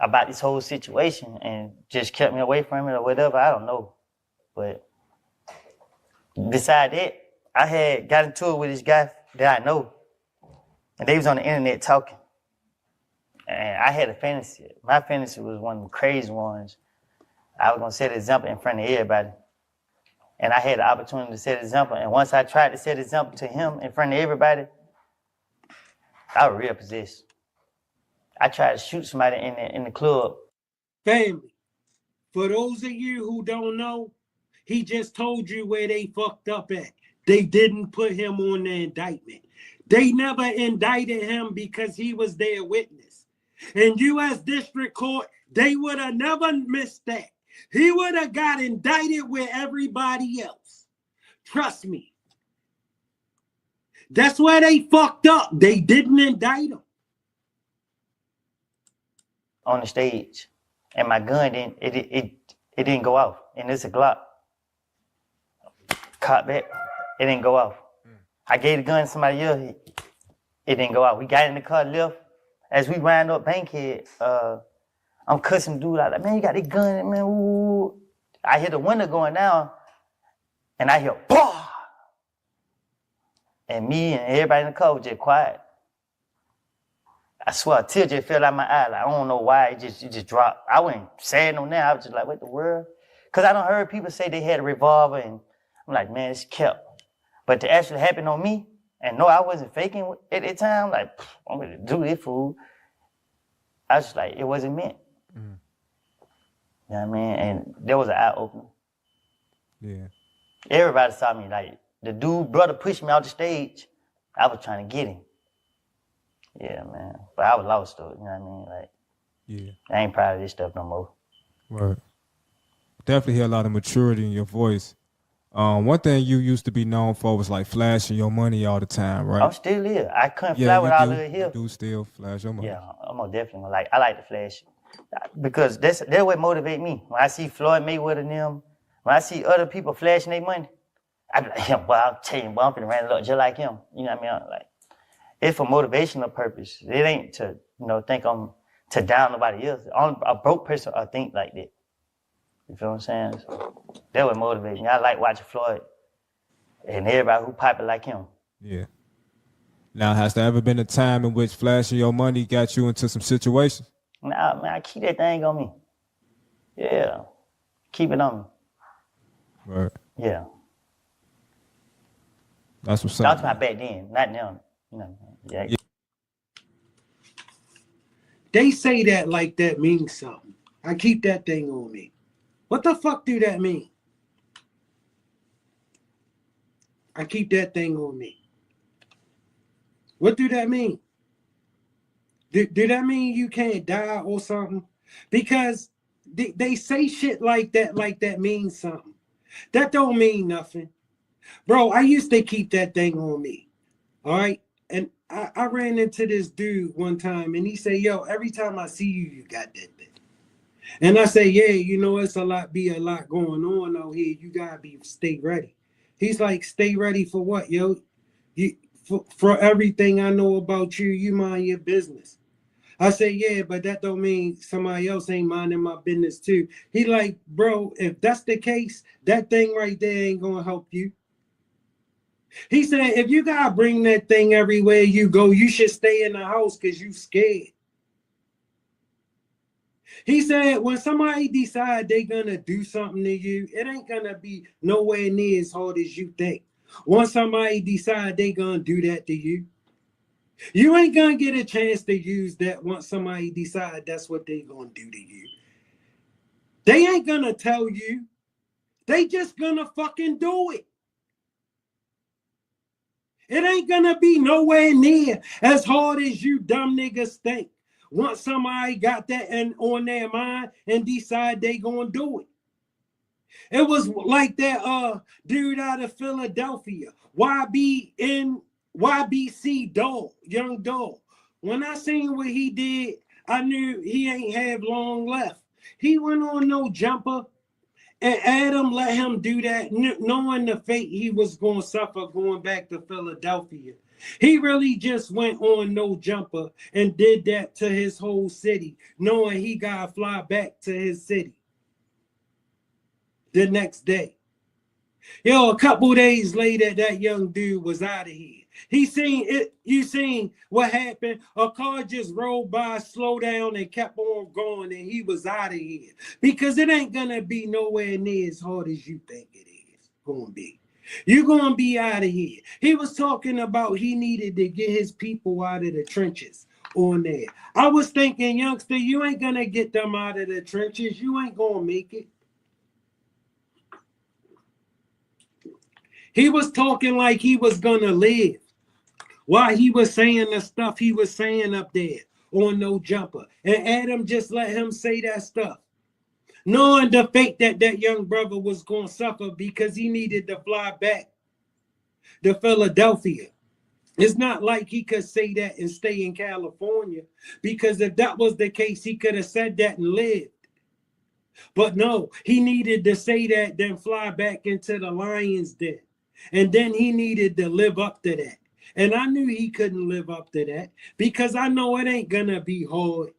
about this whole situation and just kept me away from it or whatever. I don't know. But besides that, I had got into it with this guy that I know. And they was on the internet talking. And I had a fantasy. My fantasy was one of the crazy ones. I was going to set an example in front of everybody. And I had the opportunity to set an example. And once I tried to set an example to him in front of everybody, I was real possessed. I tried to shoot somebody in the club. Family, for those of you who don't know, he just told you where they fucked up at. They didn't put him on the indictment. They never indicted him because he was their witness. In U.S. District Court, they would have never missed that. He would have got indicted with everybody else. Trust me. That's where they fucked up. They didn't indict him. On the stage, and my gun didn't go off, and it's a Glock. Caught back, it didn't go off. I gave the gun to somebody else, it didn't go off. We got in the car, left. As we ran up Bankhead, I'm cussing dude out like, man, you got this gun, man. Ooh. I hear the window going down, and I hear, bah! And me and everybody in the car was just quiet. I swear, a tear just fell out my eye. Like, I don't know why, it just dropped. I wasn't saying no now. I was just like, what the world? Because I done heard people say they had a revolver, and I'm like, man, it's kept. But to actually happen on me, and no, I wasn't faking at that time, like, I'm going to do this fool. I was just like, it wasn't meant. You know what I mean? And there was an eye-opener. Yeah. Everybody saw me. Like, the dude, brother pushed me off the stage. I was trying to get him. Yeah, man. But I was lost though, you know what I mean? Like, yeah. I ain't proud of this stuff no more. Right. Definitely hear a lot of maturity in your voice. One thing you used to be known for was like flashing your money all the time, right? I'm still here. I couldn't fly without living here. You do still flash your money. Yeah, I'm definitely like, I like to flash. Because that's what motivate me. When I see Floyd Mayweather and them, when I see other people flashing their money, I be like, yeah, boy, I'll tell you, boy, I'm finna run it up just like him. You know what I mean? Like, it's for motivational purpose. It ain't to, think I'm to down nobody else. A broke person I think like that. You feel what I'm saying? So that would motivate me. I like watching Floyd and everybody who pipe it like him. Yeah. Now, has there ever been a time in which flashing your money got you into some situations? Nah, man, I keep that thing on me. Yeah. Keep it on me. Right. Yeah. That's what's up. That's my back then, not now. Yeah. They say that like that means something. I keep that thing on me. What the fuck do that mean? I keep that thing on me. What do that mean? Do that mean you can't die or something? Because they say shit like that means something. That don't mean nothing. Bro, I used to keep that thing on me. All right? And I ran into this dude one time and he said, yo, every time I see you, you got that thing. And I say, yeah, it's a lot going on out here. You gotta stay ready. He's like, stay ready for what, yo? For everything I know about you, you mind your business. I say, yeah, but that don't mean somebody else ain't minding my business too. He like, bro, if that's the case, that thing right there ain't gonna help you. He said, if you gotta bring that thing everywhere you go, you should stay in the house because you scared. He said, when somebody decide they gonna do something to you, it ain't gonna be nowhere near as hard as you think. Once somebody decide they gonna do that to you, you ain't gonna get a chance to use that once somebody decide that's what they gonna do to you. They ain't gonna tell you. They just gonna fucking do it. It ain't gonna be nowhere near as hard as you dumb niggas think. Once somebody got that on their mind and decide they gonna do it. It was like that dude out of Philadelphia, YBC Dog, Young Dog. When I seen what he did, I knew he ain't have long left. He went on No Jumper, and Adam let him do that, knowing the fate he was going to suffer going back to Philadelphia. He really just went on No Jumper and did that to his whole city, knowing he got to fly back to his city the next day. Yo, a couple days later, that young dude was out of here. He seen it. You seen what happened? A car just rolled by, slowed down, and kept on going, and he was out of here. Because it ain't gonna be nowhere near as hard as you think it is gonna be. You're gonna be out of here. He was talking about he needed to get his people out of the trenches on there. I was thinking, youngster, you ain't gonna get them out of the trenches. You ain't gonna make it. He was talking like he was gonna live while he was saying the stuff he was saying up there on No Jumper. And Adam just let him say that stuff, knowing the fate that young brother was gonna suffer because he needed to fly back to Philadelphia. It's not like he could say that and stay in California, because if that was the case, he could have said that and lived. But no, he needed to say that, then fly back into the lion's den. And then he needed to live up to that. And I knew he couldn't live up to that because I know it ain't gonna be hard.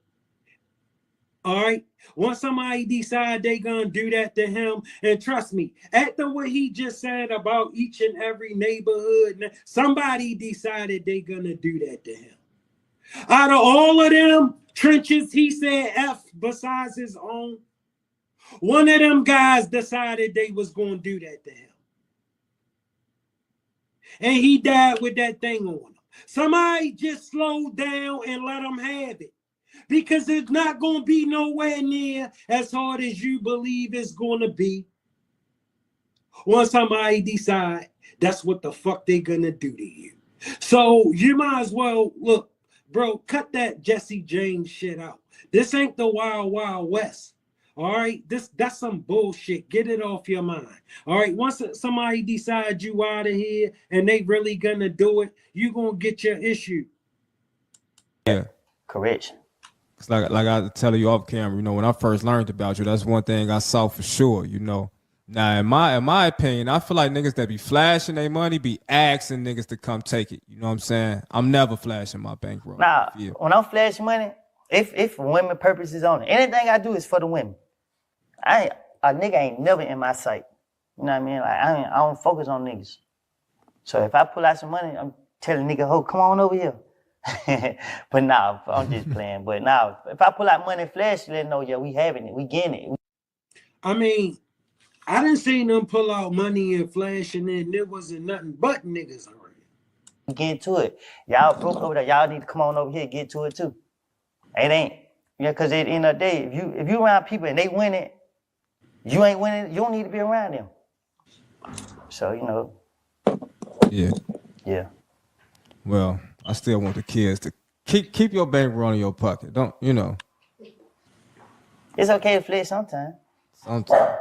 All right? Once somebody decide they gonna do that to him, and trust me, after what he just said about each and every neighborhood, somebody decided they gonna do that to him. Out of all of them trenches, he said F besides his own, one of them guys decided they was gonna do that to him. And he died with that thing on him. Somebody just slowed down and let him have it. Because it's not going to be nowhere near as hard as you believe it's going to be. Once somebody decide that's what the fuck they going to do to you. So you might as well, look, bro, cut that Jesse James shit out. This ain't the Wild Wild West. All right, that's some bullshit. Get it off your mind. All right, once somebody decides you out of here and they really gonna do it, you gonna get your issue. Yeah, correction. 'Cause like I tell you off camera, you know, when I first learned about you, that's one thing I saw for sure, you know. Now, in my opinion, I feel like niggas that be flashing their money be asking niggas to come take it. You know what I'm saying? I'm never flashing my bankroll. Nah, when I'm flashing money, if women purpose is on it, anything I do is for the women. A nigga ain't never in my sight. You know what I mean? Like I don't focus on niggas. So if I pull out some money, I'm telling nigga, "Ho, come on over here." But nah, I'm just playing. But nah, if I pull out money and flash, let them know, yeah, we having it, we getting it. I mean, I didn't see them pull out money and flashing and there wasn't nothing but niggas around. Get to it. Y'all broke over there. Y'all need to come on over here and get to it too. It ain't. Yeah, because at the end of the day, if you around people and they win it, you ain't winning, you don't need to be around them. So, you know. Yeah. Yeah. Well, I still want the kids to keep your bankroll in your pocket. Don't, you know. It's okay to flex sometimes. Sometimes.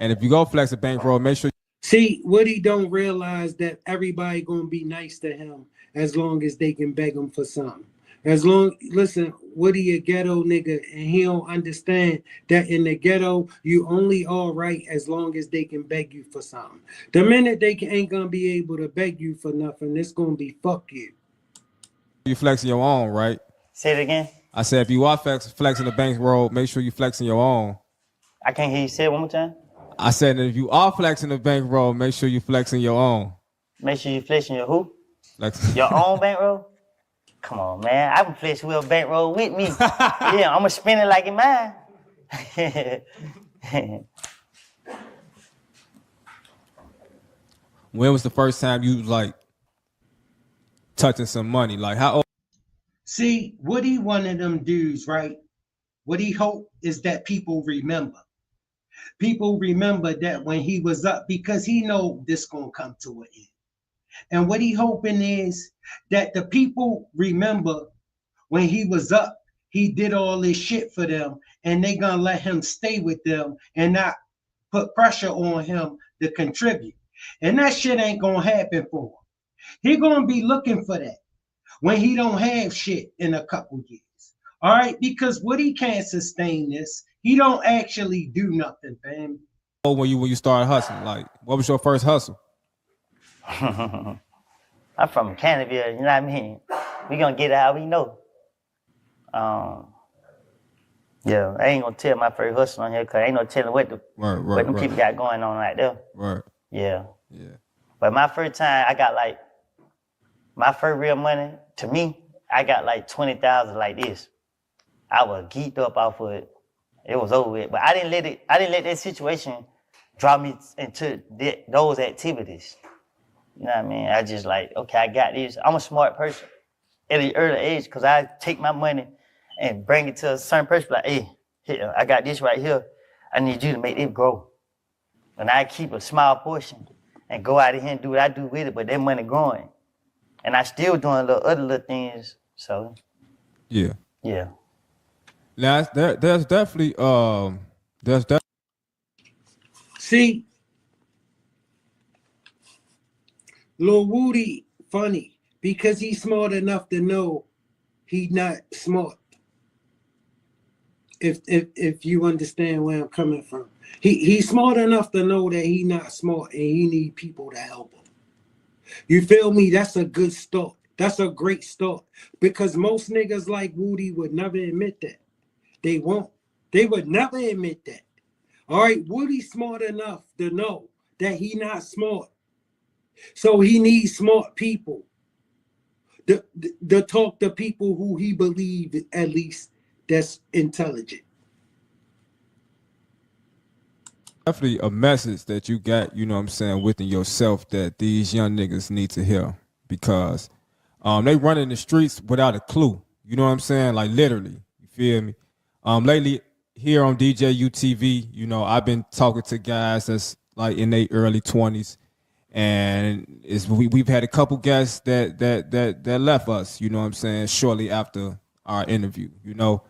And if you go flex a bankroll, make sure. See, Woody don't realize that everybody gonna be nice to him as long as they can beg him for something. Listen, Woody a ghetto nigga, and he don't understand that in the ghetto, you only all right as long as they can beg you for something. The minute they ain't gonna be able to beg you for nothing, it's gonna be fuck you. You flexing your own, right? Say it again. I said if you are flexing the bankroll, make sure you flexing your own. I can't hear you say it one more time. I said that if you are flexing the bankroll, make sure you flexing your own. Make sure you flexing your who? Flexing. Your own bankroll? Come on, man. I can flex with a bankroll with me. Yeah, I'm going to spend it like it's mine. When was the first time you was like touching some money? Like how old? See, Woody one of them dudes, right? What he hope is that people remember. People remember that when he was up, because he know this gonna come to an end. And what he hoping is that the people remember when he was up, he did all this shit for them, and they gonna let him stay with them and not put pressure on him to contribute. And that shit ain't gonna happen for him. He gonna be looking for that when he don't have shit in a couple years. All right, because Woody can't sustain this. He don't actually do nothing, fam. When you started hustling, like what was your first hustle? I'm from Canterville, you know what I mean? We gonna get it how we know. Yeah, I ain't gonna tell my first hustle on here because ain't no telling what them people got going on right there. Right. Yeah. But my first time, I got like my first real money. To me, I got like 20,000 like this. I was geeked up off of it. It was over with, but I didn't let that situation draw me into those activities. You know what I mean? I just like, okay, I got this. I'm a smart person at an early age because I take my money and bring it to a certain person like, hey, here, I got this right here. I need you to make it grow. And I keep a small portion and go out of here and do what I do with it, but that money growing. And I still doing other little things, so. Yeah. Yeah. Now, there's definitely, See, Lil Woody funny because he's smart enough to know he's not smart. If you understand where I'm coming from, he's smart enough to know that he's not smart and he need people to help him. You feel me? That's a good start. That's a great start because most niggas like Woody would never admit that. They won't. They would never admit that. All right, Woody's smart enough to know that he not smart. So he needs smart people to talk to people who he believes at least that's intelligent. definitely a message that you got, you know what I'm saying, within yourself that these young niggas need to hear because they run in the streets without a clue. You know what I'm saying? Like literally, you feel me? Lately here on DJ UTV, you know, I've been talking to guys that's like in their early 20s, and we've had a couple guests that left us, you know what I'm saying, shortly after our interview. You know,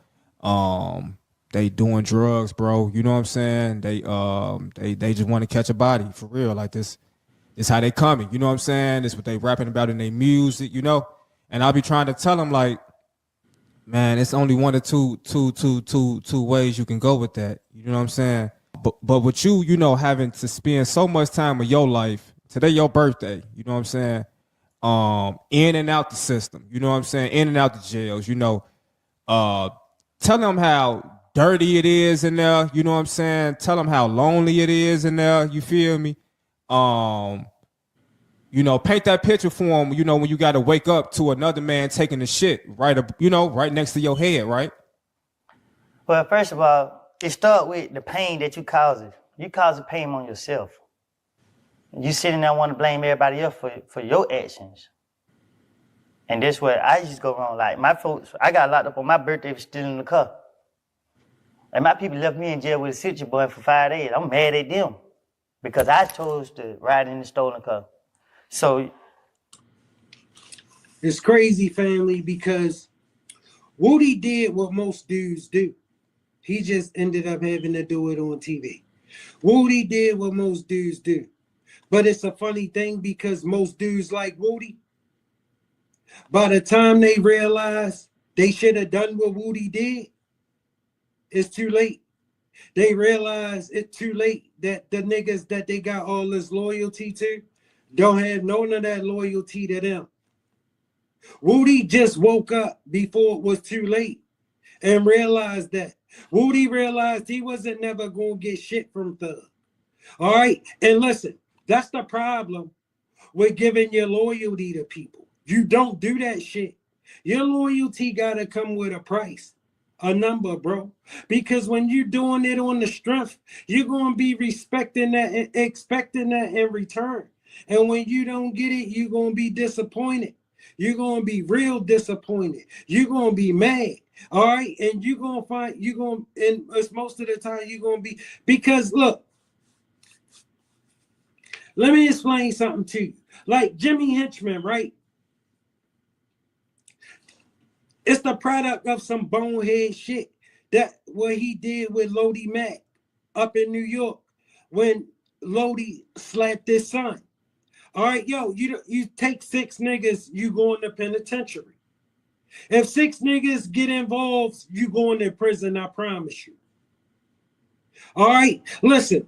they doing drugs, bro. You know what I'm saying? They just want to catch a body for real. Like this how they coming. You know what I'm saying? This what they rapping about in their music. You know, and I'll be trying to tell them like, man, it's only one or two ways you can go with that. You know what I'm saying? But with you, you know, having to spend so much time of your life, today your birthday, you know what I'm saying? In and out the system, you know what I'm saying? In and out the jails, you know. Tell them how dirty it is in there, you know what I'm saying? Tell them how lonely it is in there, you feel me? You know, paint that picture for them, you know, when you got to wake up to another man taking the shit right up, you know, right next to your head, right? Well, first of all, it starts with the pain that you cause it. You cause the pain on yourself. You sitting there want to blame everybody else for your actions. And that's where I just go wrong. Like my folks, I got locked up on my birthday for stealing the car. And my people left me in jail with a city boy for 5 days. I'm mad at them because I chose to ride in the stolen car. So it's crazy, family, because Woody did what most dudes do. He just ended up having to do it on TV. Woody did what most dudes do. But it's a funny thing because most dudes like Woody, by the time they realize they should have done what Woody did, it's too late. They realize it's too late that the niggas that they got all this loyalty to don't have none of that loyalty to them. Woody just woke up before it was too late and realized that. Woody realized he wasn't never going to get shit from Thug. All right? And listen, that's the problem with giving your loyalty to people. You don't do that shit. Your loyalty got to come with a price. A number, bro. Because when you're doing it on the strength, you're going to be respecting that and expecting that in return. And when you don't get it, you're going to be disappointed. You're going to be real disappointed. You're going to be mad. All right. And you're going to find, and it's most of the time you're going to be, because look, let me explain something to you. Like Jimmy Henchman, right? It's the product of some bonehead shit that what he did with Lodi Mack up in New York when Lodi slapped his son. All right, yo, you take 6 niggas, you go in the penitentiary. If 6 niggas get involved, you go into prison, I promise you. All right, listen.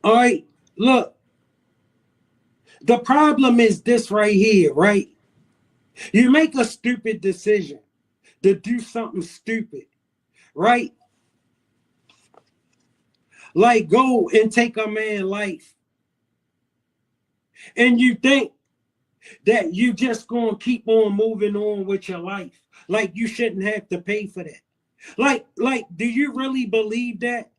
All right, look. The problem is this right here, right? You make a stupid decision to do something stupid, right? Like go and take a man's life. And you think that you just gonna keep on moving on with your life. Like you shouldn't have to pay for that. Like, do you really believe that?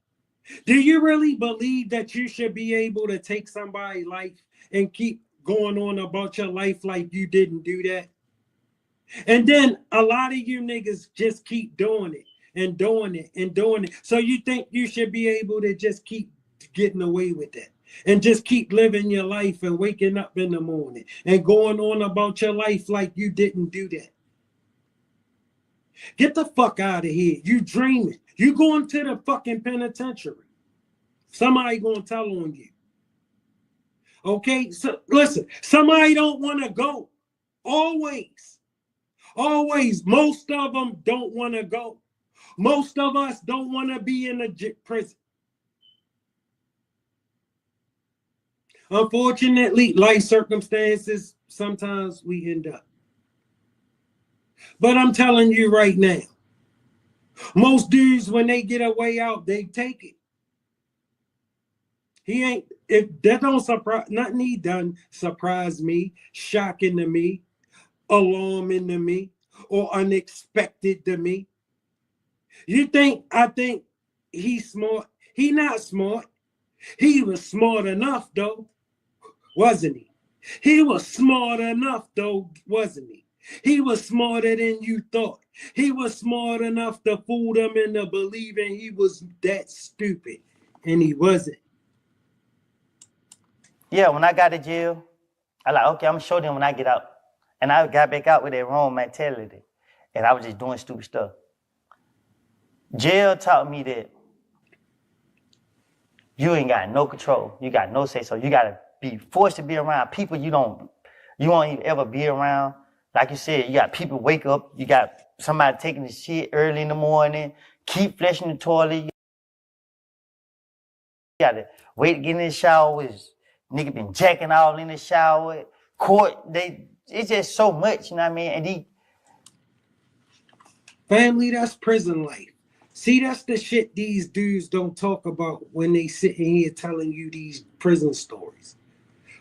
Do you really believe that you should be able to take somebody's life and keep going on about your life like you didn't do that? And then a lot of you niggas just keep doing it and doing it and doing it. So you think you should be able to just keep getting away with that and just keep living your life and waking up in the morning and going on about your life like you didn't do that. Get the fuck out of here. You dreaming. You going to the fucking penitentiary. Somebody gonna tell on you. Okay? So listen, somebody don't want to go. Always. Most of them don't want to go. Most of us don't want to be in a prison. Unfortunately, life circumstances, sometimes we end up. But I'm telling you right now, most dudes, when they get a way out, they take it. He ain't, if that don't surprise, nothing he done surprise me, shocking to me, alarming to me, or unexpected to me. I think he's smart. He not smart. He was smart enough though, wasn't he? He was smart enough though, wasn't he? He was smarter than you thought. He was smart enough to fool them into believing he was that stupid, and he wasn't. yeah, when I got to jail, I like, okay, I'm gonna show them when I get out. And I got back out with that wrong mentality. And I was just doing stupid stuff. Jail taught me that you ain't got no control. You got no say so. You gotta be forced to be around people you won't even ever be around. Like you said, you got people wake up, you got somebody taking the shit early in the morning, keep flushing the toilet. You got to wait to get in the shower. Nigga been jacking all in the shower. Court, it's just so much, you know what I mean? And family, that's prison life. See, that's the shit these dudes don't talk about when they sitting here telling you these prison stories.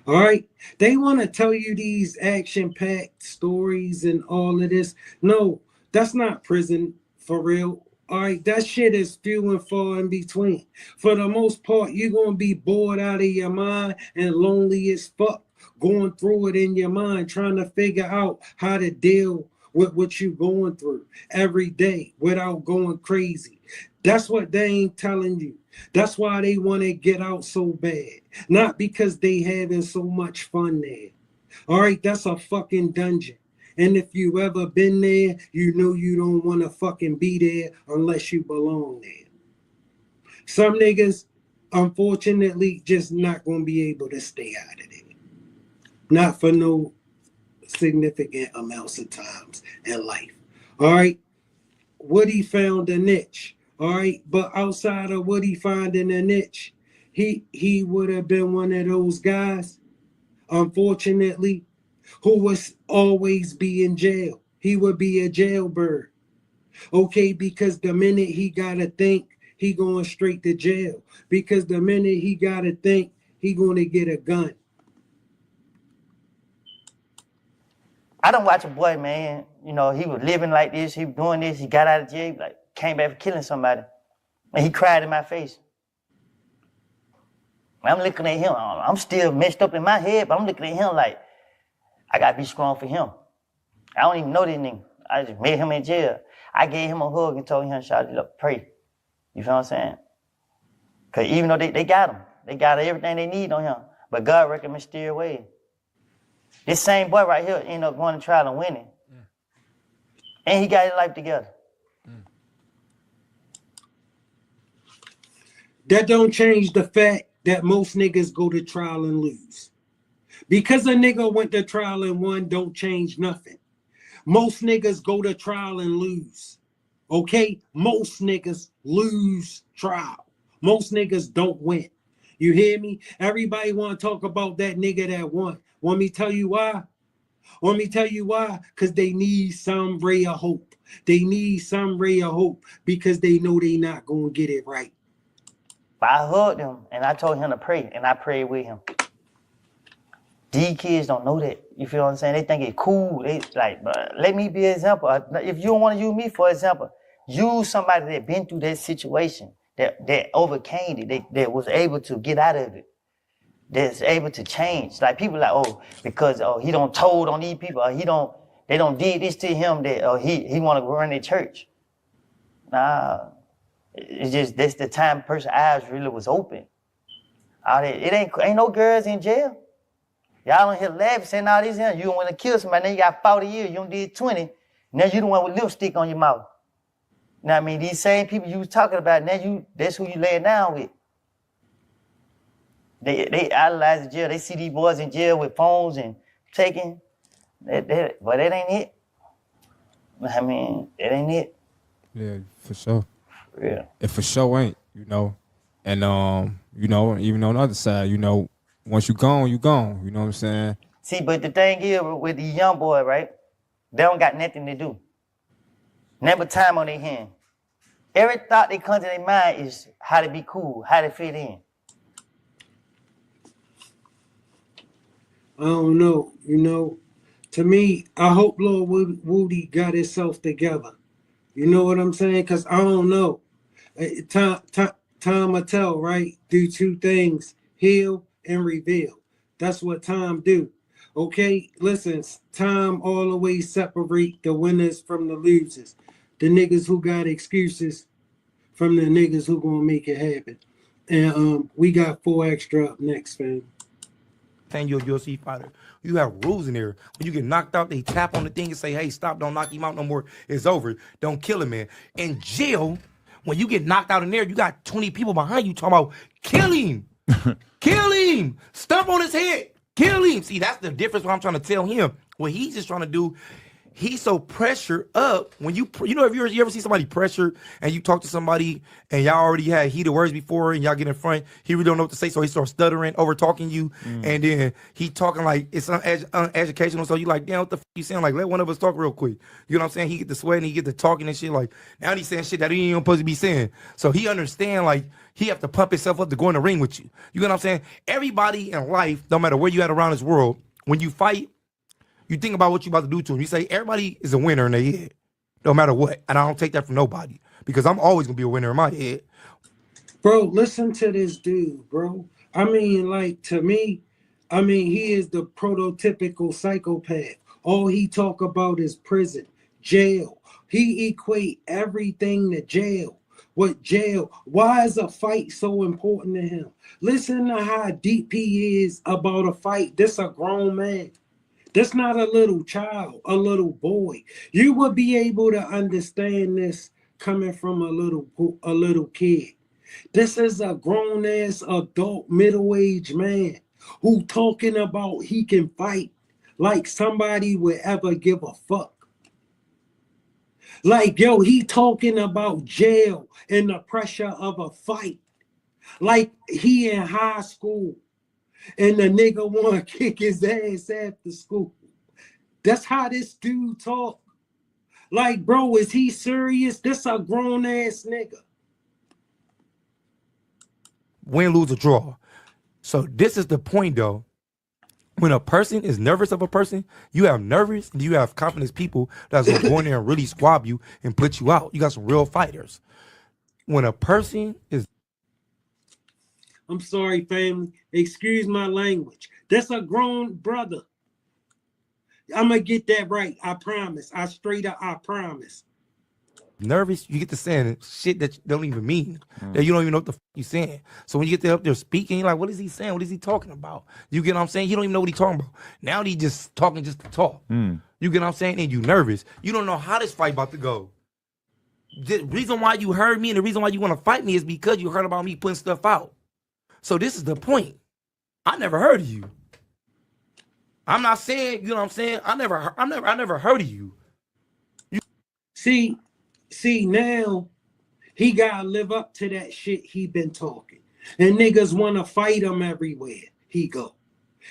All right, they want to tell you these action-packed stories and all of this. No, that's not prison for real. All right, that shit is few and far in between. For the most part, you're gonna be bored out of your mind and lonely as fuck, going through it in your mind, trying to figure out how to deal with what you're going through every day without going crazy. That's what they ain't telling you. That's why they want to get out so bad. Not because they having so much fun there. All right, that's a fucking dungeon. And if you ever been there, you know you don't want to fucking be there unless you belong there. Some niggas, unfortunately, just not going to be able to stay out of there. Not for no significant amounts of times in life. All right, Woody found a niche. All right, but outside of Woody finding a niche, he would have been one of those guys, unfortunately, who was always be in jail. He would be a jailbird. Okay, because the minute he gotta think, he going straight to jail. Because the minute he gotta think, he gonna get a gun. I don't watch a boy, man. You know, he was living like this. He was doing this. He got out of jail, like came back for killing somebody. And he cried in my face. I'm looking at him. I'm still messed up in my head, but I'm looking at him like, I got to be strong for him. I don't even know this nigga. I just met him in jail. I gave him a hug and told him, shout it up, pray. You feel what I'm saying? Because even though they got him, they got everything they need on him, but God working mysterious ways. This same boy right here ended up going to trial and winning. And he got his life together. That don't change the fact that most niggas go to trial and lose. Because a nigga went to trial and won don't change nothing. Most niggas go to trial and lose. Okay? Most niggas lose trial. Most niggas don't win. You hear me? Everybody want to talk about that nigga that won. Want me to tell you why? Want me to tell you why? Because they need some ray of hope. They need some ray of hope because they know they not going to get it right. But I hugged him and I told him to pray and I prayed with him. These kids don't know that. You feel what I'm saying? They think it's cool. They like, but let me be an example. If you don't want to use me for example, use somebody that been through that situation, that overcame it, that was able to get out of it, that's able to change. Like people like, oh, because he don't told on these people, or they don't did this to him, that he want to run their church. Nah, it's just that's the time person's eyes really was open. It ain't no girls in jail. Y'all don't hear laughing saying all these here. You don't want to kill somebody, then you got 40 years, you don't did 20. Now you the one with lipstick on your mouth. You know what I mean? These same people you was talking about, now that's who you laying down with. They idolize the jail. They see these boys in jail with phones and taking. But that ain't it. I mean, that ain't it. Yeah, for sure. Yeah. It for sure ain't, you know. And you know, even on the other side, you know, once you gone, you gone. You know what I'm saying? See, but the thing is with these young boys, right? They don't got nothing to do. Never time on their hand. Every thought that comes to their mind is how to be cool, how to fit in. I don't know, you know. To me, I hope Lil Woody got himself together. You know what I'm saying? Because I don't know. Time will tell, right? Do two things, heal and reveal. That's what time do. Okay, listen, time always separate the winners from the losers. The niggas who got excuses from the niggas who gonna make it happen. And we got 4 extra up next, fam. Saying you're a UFC fighter. You have rules in there. When you get knocked out, they tap on the thing and say, hey, stop, don't knock him out no more. It's over. Don't kill him, man. In jail, when you get knocked out in there, you got 20 people behind you talking about, kill him. Kill him. Stomp on his head. Kill him. See, that's the difference what I'm trying to tell him. What he's just trying to do, he's so pressured up when you know, if you ever see somebody pressured and you talk to somebody and y'all already had heated words before and y'all get in front, he really don't know what to say, so he starts stuttering, over talking you, and then he talking like it's uneducational, so you like, damn, what the you saying? Like, let one of us talk real quick. You know what I'm saying? He get to sweating, he get to talking and shit, like now he's saying shit that he ain't even supposed to be saying. So he understand like he have to pump himself up to go in the ring with you. You know what I'm saying? Everybody in life, no matter where you at around this world, when you fight, you think about what you about to do to him. You say everybody is a winner in their head, no matter what. And I don't take that from nobody because I'm always gonna be a winner in my head. Bro, listen to this dude, bro. I mean, like, to me, I mean, he is the prototypical psychopath. All he talk about is prison, jail. He equate everything to jail. What jail? Why is a fight so important to him? Listen to how deep he is about a fight. This a grown man. That's not a little child, a little boy. You would be able to understand this coming from a little kid. This is a grown-ass adult middle-aged man who talking about he can fight like somebody would ever give a fuck. Like, yo, he talking about jail and the pressure of a fight. Like he in high school and the nigga wanna kick his ass after school. That's how this dude talk. Like, bro, is he serious? This a grown-ass nigga. Win, lose, or draw. So this is the point, though. When a person is nervous of a person, you have nervous and you have confident people that's gonna go in there and really squab you and put you out. You got some real fighters. When a person is, I'm sorry, family. Excuse my language. That's a grown brother. I'm gonna get that right. I promise. I promise. nervous, you get to saying shit that you don't even mean, that you don't even know what the fuck you saying. So when you get up there speaking, you're like, what is he saying? What is he talking about? You get what I'm saying? You don't even know what he's talking about. Now he just talking just to talk. You get what I'm saying? And you nervous. You don't know how this fight about to go. The reason why you heard me and the reason why you want to fight me is because you heard about me putting stuff out. So this is the point. I never heard of you. I'm not saying, you know what I'm saying? I never heard of you. See, now he gotta live up to that shit he been talking. And niggas wanna fight him everywhere he go.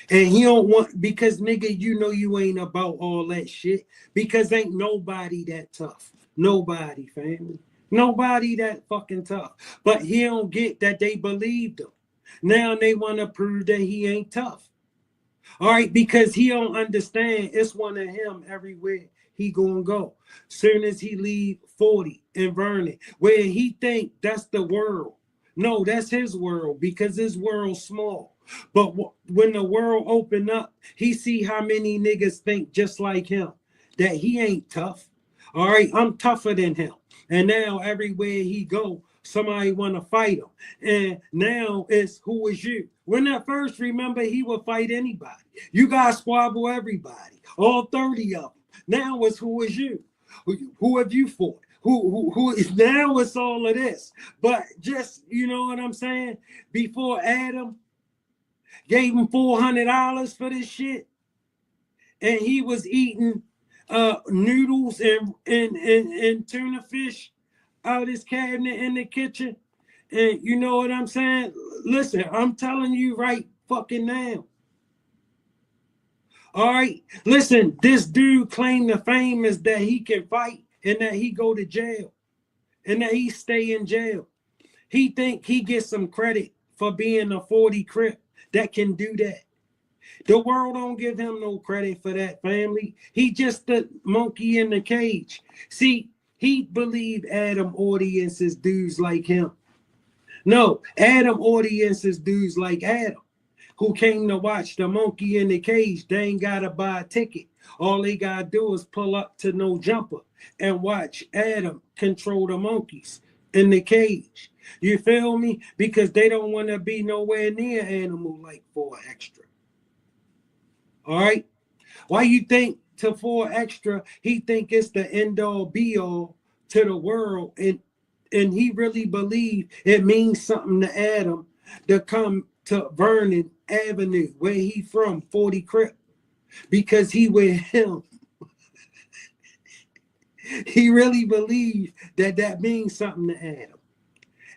And he don't want, because nigga, you know you ain't about all that shit. Because ain't nobody that tough. Nobody, family. Nobody that fucking tough. But he don't get that they believed him. Now they wanna prove that he ain't tough. All right, because he don't understand it's one of him everywhere he gonna go. Soon as he leave 40 and Vernon, where he think that's the world. No, that's his world because his world's small. But when the world open up, he see how many niggas think just like him, that he ain't tough. All right, I'm tougher than him. And now everywhere he go, somebody want to fight him. And now it's who is you? When at first, remember, he would fight anybody. You guys squabble everybody, all 30 of them. Now it's who is you? Who have you fought? Who is now it's all of this. But just, you know what I'm saying? Before Adam gave him $400 for this shit, and he was eating noodles and tuna fish out his cabinet in the kitchen. And you know what I'm saying? Listen, I'm telling you right fucking now. All right, listen, this dude claimed the fame is that he can fight and that he go to jail and that he stay in jail. He think he gets some credit for being a 40 Crip that can do that. The world don't give him no credit for that, family. He just the monkey in the cage. See, he believed Adam audiences dudes like him. No, Adam audiences dudes like Adam, who came to watch the monkey in the cage. They ain't gotta buy a ticket. All they gotta do is pull up to No Jumper and watch Adam control the monkeys in the cage. You feel me? Because they don't want to be nowhere near animal like 4 Extra. All right? Why you think to 4 Extra, he think it's the end all be all to the world, and he really believe it means something to Adam to come to Vernon Avenue, where he from, 40 Crip, because he with him. He really believed that that means something to Adam.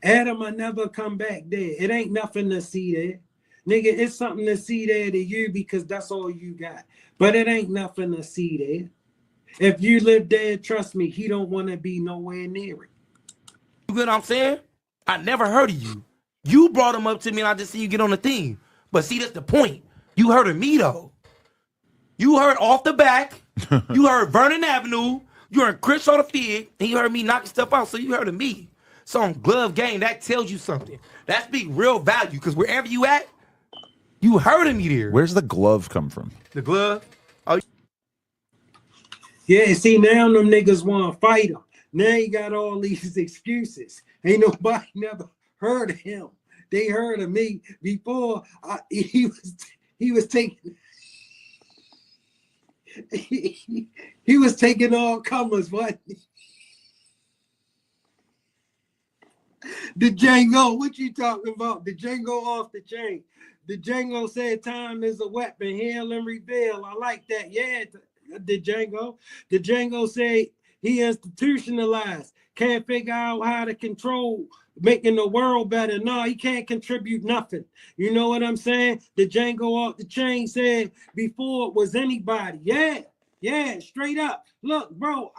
Adam will never come back there. It ain't nothing to see there. Nigga, it's something to see there to you because that's all you got. But it ain't nothing to see there. If you live there, trust me, he don't want to be nowhere near it. You get what I'm saying? I never heard of you. You brought him up to me and I just see you get on the thing. But see, that's the point. You heard of me though. You heard Off the Back. You heard Vernon Avenue. You heard Chris on the Fig. And you heard me knocking stuff out. So you heard of me. So on Glove Game, that tells you something. That speaks real value. Because wherever you at, you heard of me there. Where's the glove come from? The glove? Oh, yeah, see, now them niggas want to fight him. Now he got all these excuses. Ain't nobody never heard of him. They heard of me before. He was taking he was taking all comers, what? The Django, what you talking about? The Django off the chain. The Django said time is a weapon, heal and reveal. I like that. Yeah, the Django. The Django said he institutionalized. Can't figure out how to control making the world better. No, he can't contribute nothing. You know what I'm saying? The Django off the chain said before it was anybody. Yeah, straight up. Look, bro,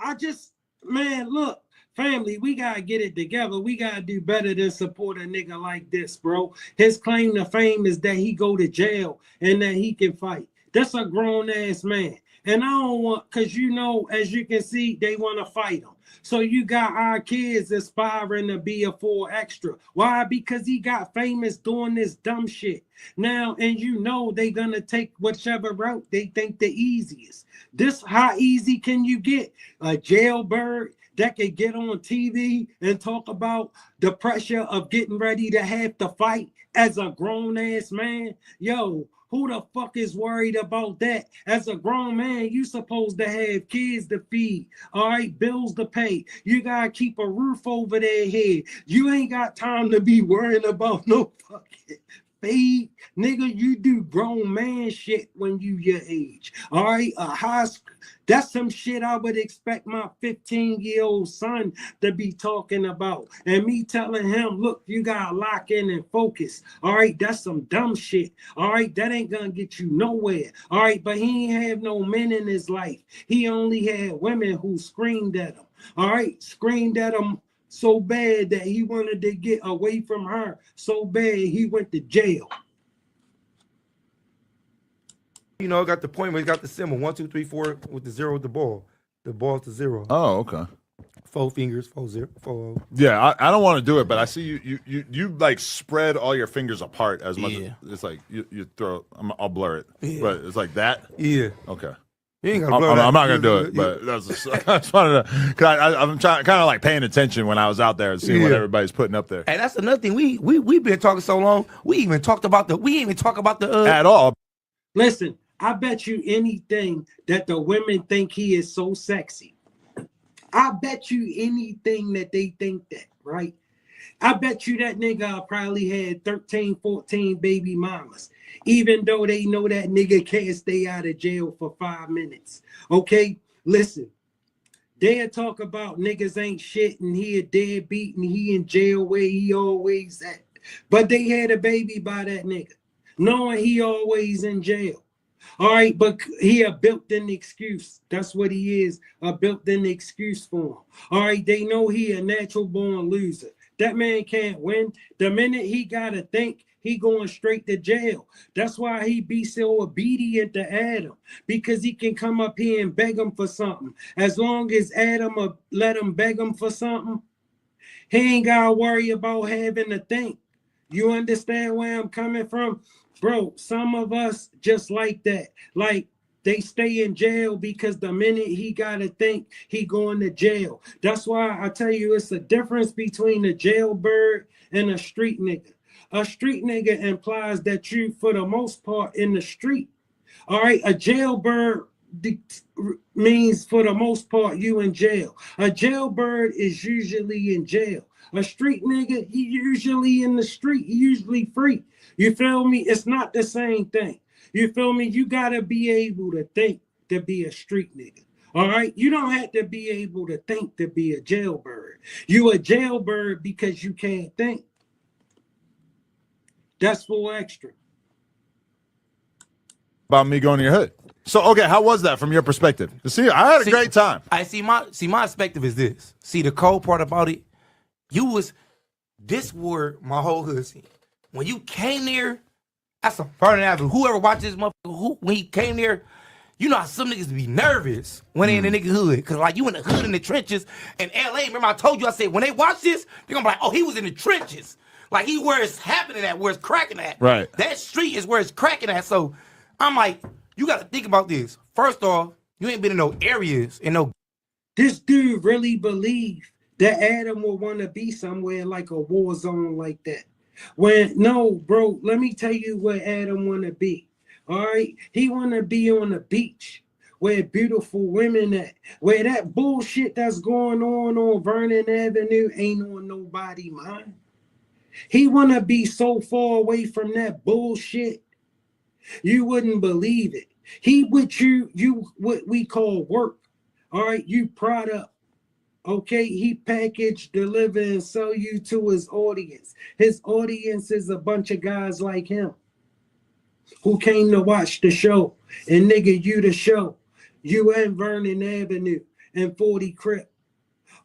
look, family, we gotta get it together. We gotta do better than support a nigga like this, bro. His claim to fame is that he go to jail and that he can fight. That's a grown-ass man. And I don't want, because you know, as you can see, they want to fight him. So you got our kids aspiring to be a full extra. Why? Because he got famous doing this dumb shit. Now, and you know they gonna take whichever route they think the easiest. This, how easy can you get? A jailbird that could get on TV and talk about the pressure of getting ready to have to fight as a grown-ass man? Yo, who the fuck is worried about that? As a grown man, you supposed to have kids to feed, all right, bills to pay. You gotta keep a roof over their head. You ain't got time to be worrying about no fucking feed. Nigga, you do grown man shit when you your age, all right? That's some shit I would expect my 15-year-old son to be talking about. And me telling him, look, you gotta lock in and focus. All right, that's some dumb shit. All right, that ain't gonna get you nowhere. All right, but he ain't have no men in his life. He only had women who screamed at him. All right, screamed at him so bad that he wanted to get away from her. So bad he went to jail. you know, got the point where he got the symbol 1, 2, 3, 4 with the 0 with the ball. The ball's the 0. Oh, okay. 4 fingers, 4 0, 4. Yeah, I don't want to do it, but I see you like spread all your fingers apart as much. Yeah. As, it's like you throw. I'll blur it, but it's like that. Yeah. Okay. You ain't gonna blur that. I'm not gonna do it, but that's just, I just wanted to. Cause I'm trying, kind of like paying attention when I was out there and seeing what everybody's putting up there. Hey, that's another thing. We've been talking so long. We ain't even talk about the at all. Listen, I bet you anything that the women think he is so sexy. I bet you anything that they think that, right? I bet you that nigga probably had 13, 14 baby mamas, even though they know that nigga can't stay out of jail for 5 minutes. Okay, listen. They'll talk about niggas ain't shit and he a deadbeat and he in jail where he always at. But they had a baby by that nigga, knowing he always in jail. All right, but he a built-in excuse. That's what he is, a built-in excuse for him. All right, they know he a natural-born loser. That man can't win. The minute he got to think, he going straight to jail. That's why he be so obedient to Adam, because he can come up here and beg him for something. As long as Adam let him beg him for something, he ain't got to worry about having to think. You understand where I'm coming from? Bro, some of us just like that. Like, they stay in jail because the minute he got to think, he going to jail. That's why I tell you it's a difference between a jailbird and a street nigga. A street nigga implies that you, for the most part, in the street. All right, a jailbird means for the most part you in jail. A jailbird is usually in jail. A street nigga, he usually in the street. He usually free. You feel me? It's not the same thing. You feel me? You gotta be able to think to be a street nigga. All right, you don't have to be able to think to be a jailbird. You a jailbird because you can't think. That's full extra. About me going to your hood. So okay, how was that from your perspective? See, I had a great time. I see my perspective is this. See, the cold part about it, this were my whole hood scene. When you came there, that's a Vernon Avenue. Whoever watched this motherfucker, when he came there, you know how some niggas be nervous when they in the nigga hood. Cause like you in the hood in the trenches in LA. Remember I told you, I said, when they watch this, they're gonna be like, oh, he was in the trenches. Like he where it's happening at, where it's cracking at. Right. That street is where it's cracking at. So I'm like, you gotta think about this. First off, you ain't been in no areas, This dude really believed that Adam would want to be somewhere like a war zone like that. No, bro, let me tell you where Adam want to be. All right, he want to be on the beach where beautiful women at, where that bullshit that's going on Vernon Avenue ain't on nobody mind. He want to be so far away from that bullshit, you wouldn't believe it. He with you what we call work. All right, you product. Okay, he package, deliver, and sell you to his audience. His audience is a bunch of guys like him who came to watch the show. And nigga, you the show. You and Vernon Avenue and 40 Crip.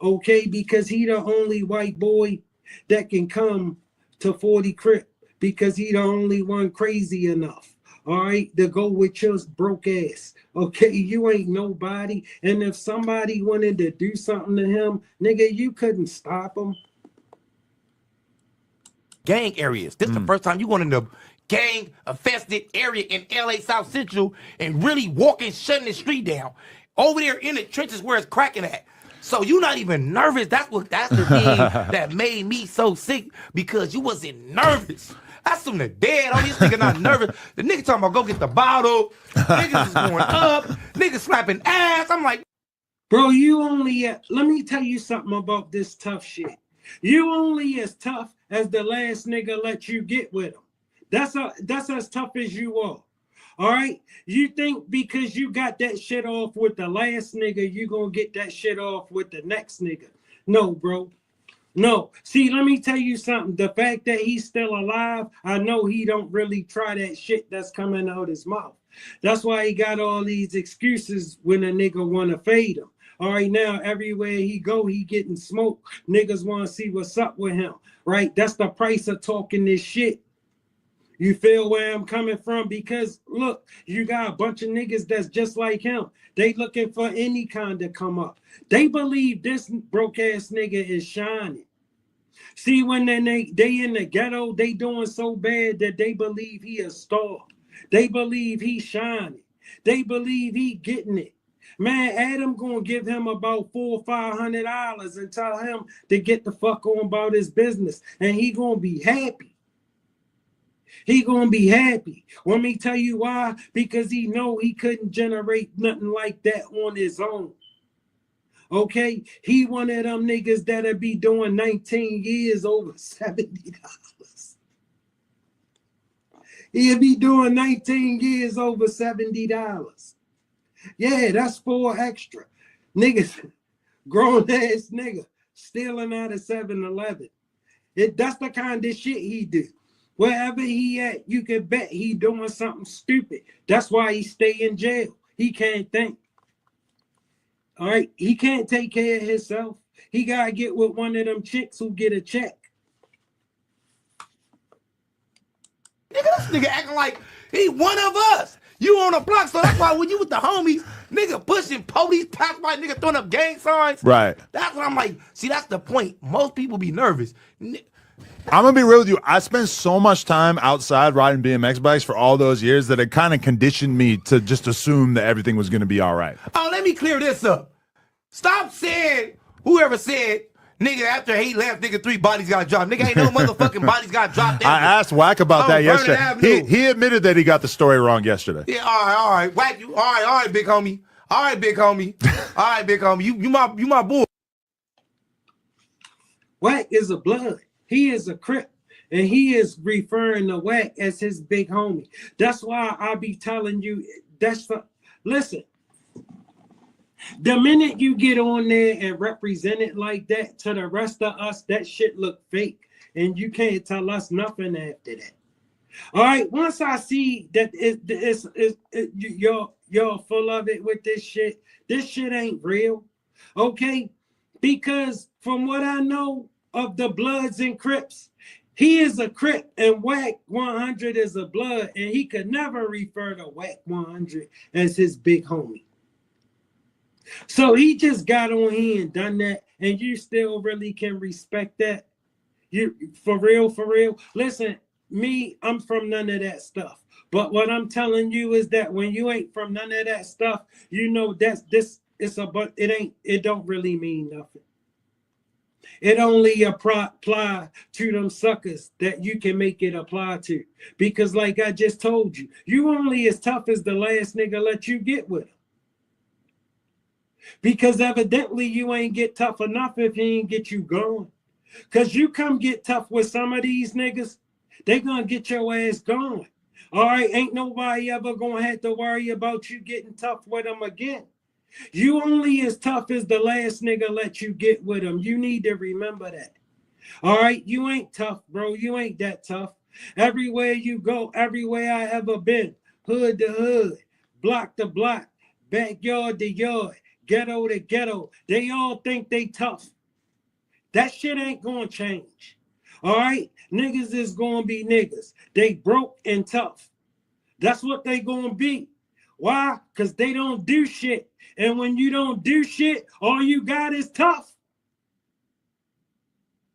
Okay, because he the only white boy that can come to 40 Crip because he the only one crazy enough. All right, to go with your broke ass. Okay, you ain't nobody. And if somebody wanted to do something to him, nigga, you couldn't stop him. gang areas. This is the first time you going in the gang infested area in LA South Central and really walking, shutting the street down. Over there in the trenches where it's cracking at. So you not even nervous. That's the thing that made me so sick, because you wasn't nervous. That's from the dead. Oh, this nigga not nervous. The nigga talking about go get the bottle. Niggas is going up. Niggas slapping ass. I'm like, bro, you only, let me tell you something about this tough shit. You only as tough as the last nigga let you get with him. That's as tough as you are. All right? You think because you got that shit off with the last nigga, you gonna get that shit off with the next nigga. No, bro. No. See, let me tell you something. The fact that he's still alive, I know he don't really try that shit that's coming out his mouth. That's why he got all these excuses when a nigga want to fade him. All right, now everywhere he go, he getting smoked. Niggas want to see what's up with him, right? That's the price of talking this shit. You feel where I'm coming from? Because look, you got a bunch of niggas that's just like him. They looking for any kind to come up. They believe this broke ass nigga is shining. See, when they in the ghetto, they doing so bad that they believe he a star. They believe he shining. They believe he getting it. Man, Adam gonna give him about $400 or $500 and tell him to get the fuck on about his business, and he gonna be happy. He gonna be happy. Let me tell you why. Because he know he couldn't generate nothing like that on his own. Okay, he one of them niggas that'll be doing 19 years over $70. He'll be doing 19 years over $70. Yeah, that's $4 extra. Niggas, grown ass nigga, stealing out of 7-Eleven. That's the kind of shit he do. Wherever he at, you can bet he doing something stupid. That's why he stay in jail. He can't think. All right, he can't take care of himself. He gotta get with one of them chicks who get a check. nigga, this nigga acting like he one of us. You on the block, so that's why when you with the homies, nigga pushing police, pass by, nigga throwing up gang signs. Right. That's what I'm like. See, that's the point. Most people be nervous. I'm gonna be real with you. I spent so much time outside riding BMX bikes for all those years that it kind of conditioned me to just assume that everything was gonna be all right. Oh, let me clear this up. Stop saying whoever said, nigga, after he left, nigga, 3 bodies got dropped. Nigga, ain't no motherfucking bodies got dropped. I asked Wack about that yesterday. He admitted that he got the story wrong yesterday. Yeah, all right, Wack, you, all right, big homie. All right, big homie. All right, big homie. You my boy. Wack is a blood. He is a Crip. And he is referring to Wack as his big homie. That's why I be telling you, listen. The minute you get on there and represent it like that to the rest of us, that shit look fake. And you can't tell us nothing after that. All right, once I see that y'all full of it with this shit ain't real, okay? Because from what I know of the Bloods and Crips, he is a Crip and Whack 100 is a Blood, and he could never refer to Whack 100 as his big homie. So he just got on here and done that, and you still really can respect that? You for real? Listen, me, I'm from none of that stuff. But what I'm telling you is that when you ain't from none of that stuff, you know it don't really mean nothing. It only apply to them suckers that you can make it apply to. Because like I just told you, you only as tough as the last nigga let you get with him. Because evidently you ain't get tough enough if he ain't get you going. Because you come get tough with some of these niggas, they gonna get your ass going. All right, ain't nobody ever gonna have to worry about you getting tough with them again. You only as tough as the last nigga let you get with them. You need to remember that. All right, you ain't tough, bro. You ain't that tough. Everywhere you go, everywhere I ever been, hood to hood, block to block, backyard to yard, ghetto to ghetto, they all think they tough. That shit ain't gonna change. All right? Niggas is gonna be niggas. They broke and tough. That's what they gonna be. Why? Because they don't do shit. And when you don't do shit, all you got is tough.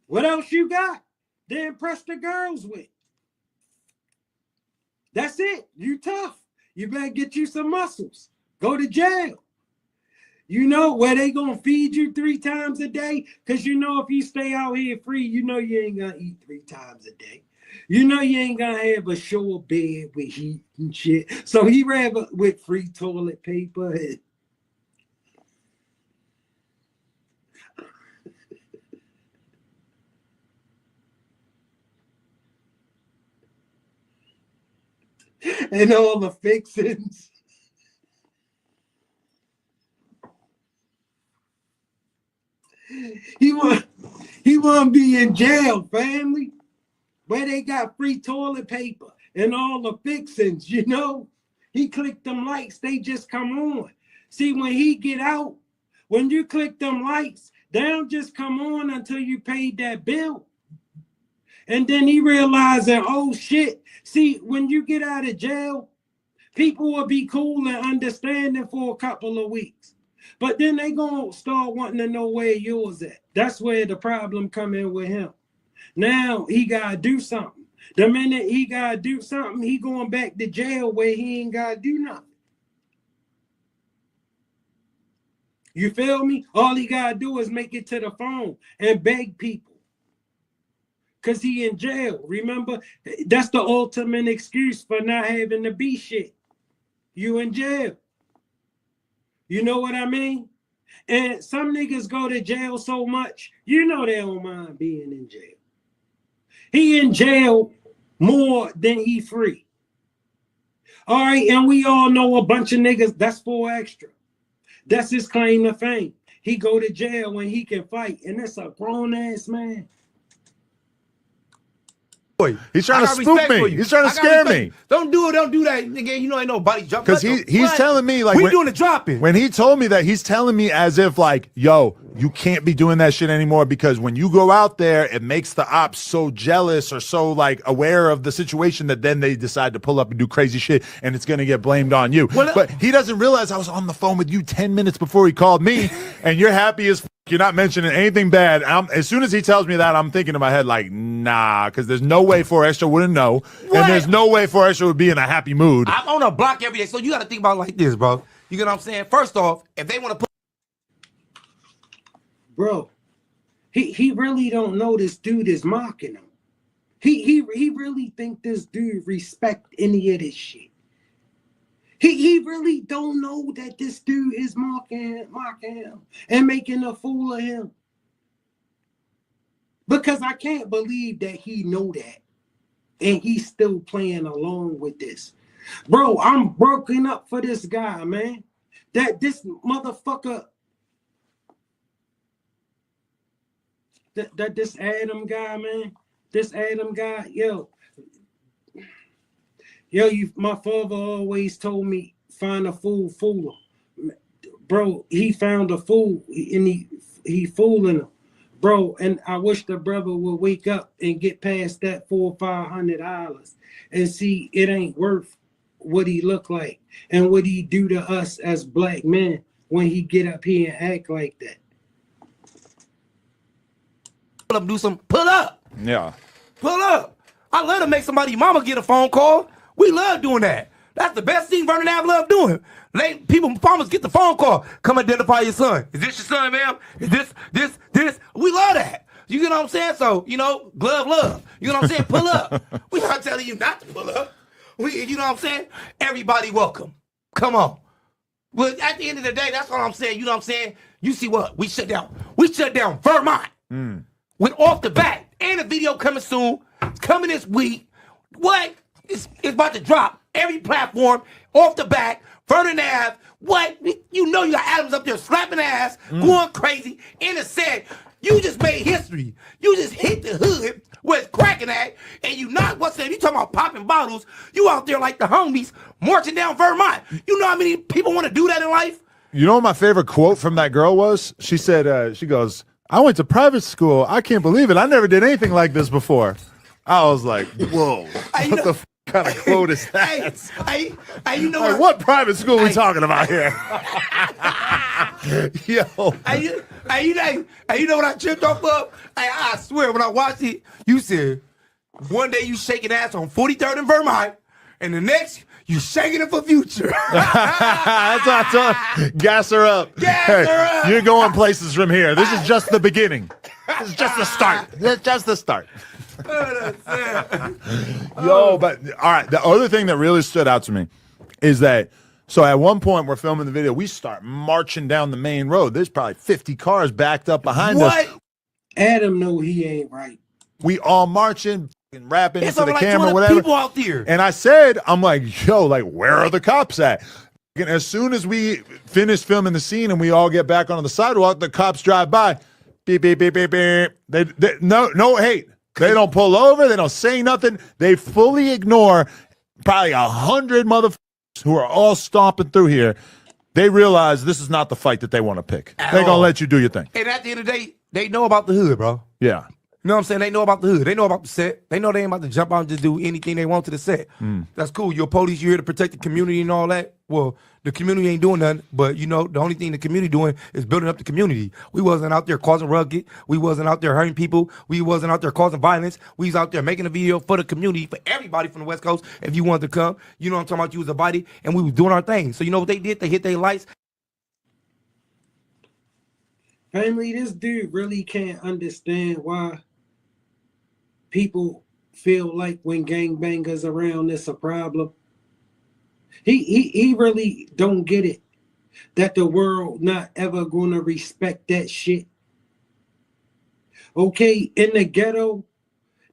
What else you got? They impress the girls with. That's it. You tough. You better get you some muscles. Go to jail. You know where they gonna feed you 3 times a day? Because you know if you stay out here free, you know you ain't gonna eat 3 times a day. You know you ain't gonna have a shore bed with heat and shit. So he rather with free toilet paper. And all the fixings. He want to be in jail, family, where they got free toilet paper and all the fixings, you know. He clicked them lights, they just come on. See, when he get out, when you click them lights, they don't just come on until you paid that bill. And then he realized that, oh shit. See, when you get out of jail, people will be cool and understanding for a couple of weeks. But then they gonna start wanting to know where yours at. That's where the problem come in with him. Now he gotta do something. The minute he gotta do something, he going back to jail where he ain't gotta do nothing. You feel me? All he gotta do is make it to the phone and beg people. Cause he in jail. Remember, that's the ultimate excuse for not having to be shit. You in jail. You know what I mean? And some niggas go to jail so much, you know they don't mind being in jail. He in jail more than he free. All right, and we all know a bunch of niggas, that's 4 extra. That's his claim to fame. He go to jail when he can fight, and that's a grown-ass man. He's trying to spook me. He's trying to scare me. Don't do it. Don't do that, nigga. You know ain't nobody jumping. Because he's telling me like we doing the dropping. When he told me that, he's telling me as if like, yo, you can't be doing that shit anymore because when you go out there, it makes the ops so jealous or so like aware of the situation that then they decide to pull up and do crazy shit and it's gonna get blamed on you. Well, but he doesn't realize I was on the phone with you 10 minutes before he called me, and you're happy as you're not mentioning anything bad. As soon as he tells me that, I'm thinking in my head like, nah, because there's no way 4 Extra wouldn't know, and there's no way 4 Extra would be in a happy mood. I'm on a block every day, so you got to think about it like this, bro. You get what I'm saying? First off, if they want to put, bro, he really don't know this dude is mocking him. He really think this dude respect any of this shit. He really don't know that this dude is mocking him and making a fool of him. Because I can't believe that he know that. And he's still playing along with this. Bro, I'm broken up for this guy, man. that this motherfucker, that this Adam guy, man, this Adam guy, yo, my father always told me, find a fool, fool him. Bro, he found a fool, and he fooling him. Bro, and I wish the brother would wake up and get past that $400 or $500 and see it ain't worth what he look like and what he do to us as black men when he get up here and act like that. Pull up, do some pull up. Yeah. Pull up. I love to make somebody's mama get a phone call. We love doing that. That's the best thing Vernon Ave love doing. Farmers get the phone call. Come identify your son. Is this your son, ma'am? Is this? We love that. You get what I'm saying? So, glove love. You know what I'm saying? Pull up. We're not telling you not to pull up. You know what I'm saying? Everybody welcome. Come on. Well, at the end of the day, that's what I'm saying. You know what I'm saying? You see what? We shut down Vermont. Went off the bat. And a video coming soon. It's coming this week. What? It's about to drop. Every platform, off the bat, Vernon Ave. What? You got Adams up there slapping ass, going crazy, in a set. You just made history. You just hit the hood where it's cracking at, and you talking about popping bottles. You out there like the homies marching down Vermont. You know how many people want to do that in life? You know what my favorite quote from that girl was? She said, she goes, I went to private school. I can't believe it. I never did anything like this before. I was like, whoa. What the kind of quote is that? You know what private school we talking about here? Yo. You know what I tripped off of? I swear, when I watched it, you said, one day you shaking ass on 43rd and Vermont, and the next, you shaking it for Future. That's what I told you. Gas her up. Gas her up. You're going places from here. This is just the beginning. This is just the start. It's just the start. Yo, but all right. The other thing that really stood out to me is that, so at one point we're filming the video, we start marching down the main road. There's probably 50 cars backed up behind us. Adam know he ain't right. We all marching and rapping into the like camera, whatever. People out there. And I said, I'm like, yo, like, where are the cops at? And as soon as we finish filming the scene and we all get back onto the sidewalk, the cops drive by. Beep, beep, beep, beep, beep. No hate. They don't pull over. They don't say nothing. They fully ignore probably 100 motherfuckers who are all stomping through here. They realize this is not the fight that they want to pick. They're going to let you do your thing. And at the end of the day, they know about the hood, bro. Yeah. You know what I'm saying? They know about the hood. They know about the set. They know they ain't about to jump out and just do anything they want to the set. That's cool. You're police. You're here to protect the community and all that. Well, the community ain't doing nothing. But, the only thing the community doing is building up the community. We wasn't out there causing rugged. We wasn't out there hurting people. We wasn't out there causing violence. We was out there making a video for the community, for everybody from the West Coast. If you wanted to come, you know what I'm talking about? You was a body, and we was doing our thing. So you know what they did? They hit their lights. Family, this dude really can't understand why people feel like when gangbangers around, it's a problem. He really don't get it that the world not ever gonna respect that shit. Okay, in the ghetto,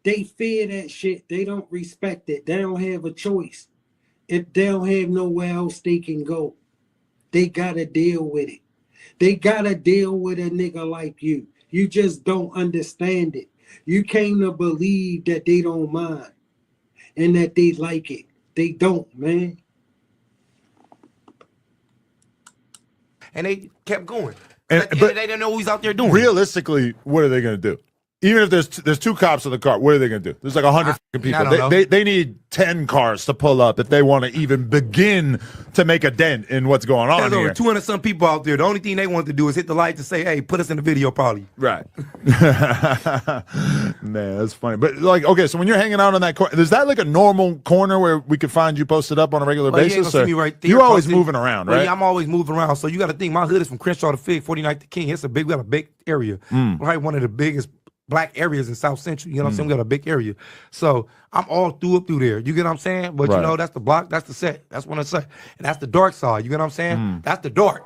they fear that shit. They don't respect it. They don't have a choice. If they don't have nowhere else they can go, they gotta deal with it. They gotta deal with a nigga like you. You just don't understand it. You came to believe that they don't mind and that they like it. They don't, man. And they kept going. But they didn't know what he's out there doing. Realistically, what are they going to do? Even if there's two cops in the car, what are they going to do? There's like 100 people. They need 10 cars to pull up if they want to even begin to make a dent in what's going on There's here. over 200 some people out there. The only thing they wanted to do is hit the lights and say, "Hey, put us in the video, probably." Right. Man, that's funny. But okay, so when you're hanging out on that corner, is that like a normal corner where we could find you posted up on a regular basis? You ain't gonna see me right there. You're always moving around, right? Yeah, I'm always moving around. So you got to think, my hood is from Crenshaw to Fig, 49th to King. We got a big area. Right, one of the biggest black areas in South Central. You know what I'm saying? We got a big area. So I'm all through there. You get what I'm saying? But that's the block, that's the set. That's what I say. And that's the dark side. You get what I'm saying? That's the dark.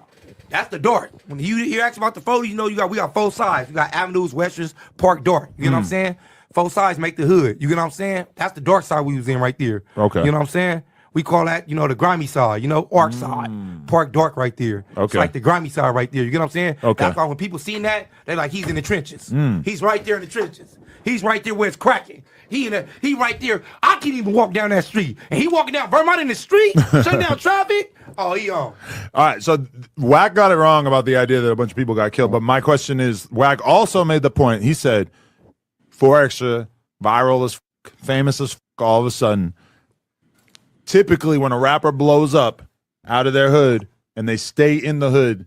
That's the dark. When you ask about the photos, we got 4 sides. We got avenues, westerns, park, dark. You know what I'm saying? 4 sides make the hood. You get what I'm saying? That's the dark side we was in right there. Okay. You know what I'm saying? We call that, you know, the grimy side, you know, arc side. Park Dark right there. Okay. It's like the grimy side right there. You get what I'm saying? Okay. That's why when people see that, they're like, he's in the trenches. Mm. He's right there in the trenches. He's right there where it's cracking. He right there. I can't even walk down that street. And he walking down Vermont in the street, shutting down traffic. Oh, he on. All right, so Wack got it wrong about the idea that a bunch of people got killed. But my question is, Wack also made the point. He said, 4 Extra, viral as f, famous as f, all of a sudden. Typically, when a rapper blows up out of their hood and they stay in the hood.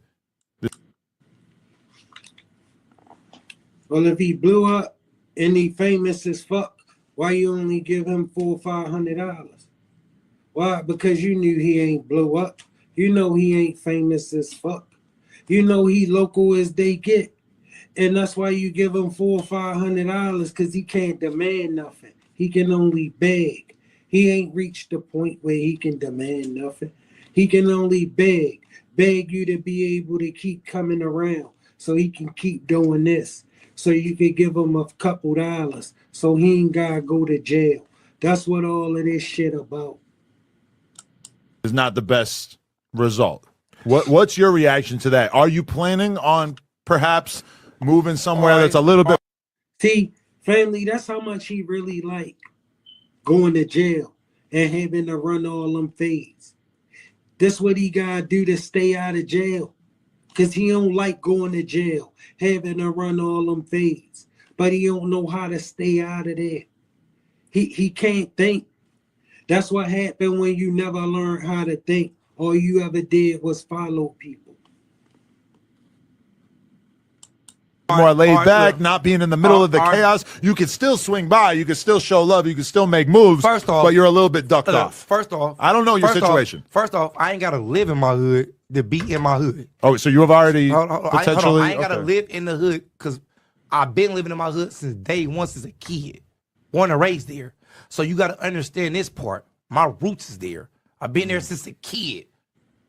Well, if he blew up and he famous as fuck, why you only give him $400 or $500? Why? Because you knew he ain't blow up. You know he ain't famous as fuck. You know he local as they get. And that's why you give him $400 or $500, because he can't demand nothing. He can only beg. He ain't reached the point where he can demand nothing. He can only beg you to be able to keep coming around so he can keep doing this. So you can give him a couple dollars so he ain't gotta go to jail. That's what all of this shit about. Is not the best result. What's your reaction to that? Are you planning on perhaps moving somewhere that's a little bit? See, family, that's how much he really like going to jail and having to run all them fades. This what he gotta do to stay out of jail, because he don't like going to jail, having to run all them fades, but he don't know how to stay out of there. He can't think. That's what happened when you never learned how to think. All you ever did was follow people. More laid back, look. not being in the middle of the chaos. You can still swing by. You can still show love. You can still make moves. First off, but you're a little bit ducked off. First off, I don't know your situation. First off, I ain't got to live in my hood to be in my hood. Oh, so you have already Potentially. I ain't got to okay. live in the hood because I've been living in my hood since day one, since a kid. Born and raised there. So you got to understand this part. My roots is there. I've been there since a kid.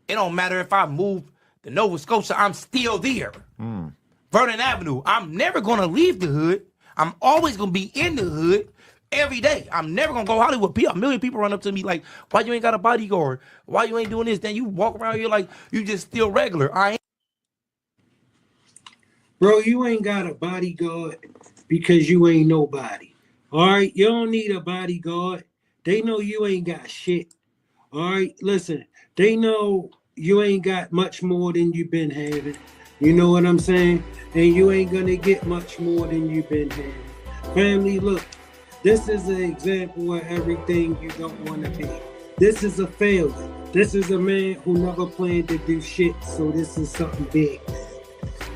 It don't matter if I move to Nova Scotia, I'm still there. Vernon Avenue, I'm never going to leave the hood. I'm always going to be in the hood every day. I'm never going to go Hollywood. A million people run up to me like, why you ain't got a bodyguard? Why you ain't doing this? Then you walk around here like you just still regular. I ain't. Bro, you ain't got a bodyguard because you ain't nobody. All right? You don't need a bodyguard. They know you ain't got shit. All right? Listen, they know you ain't got much more than you been having. You know what I'm saying? And you ain't gonna get much more than you've been having. Family, look, this is an example of everything you don't want to be. This is a failure. This is a man who never planned to do shit, so this is something big.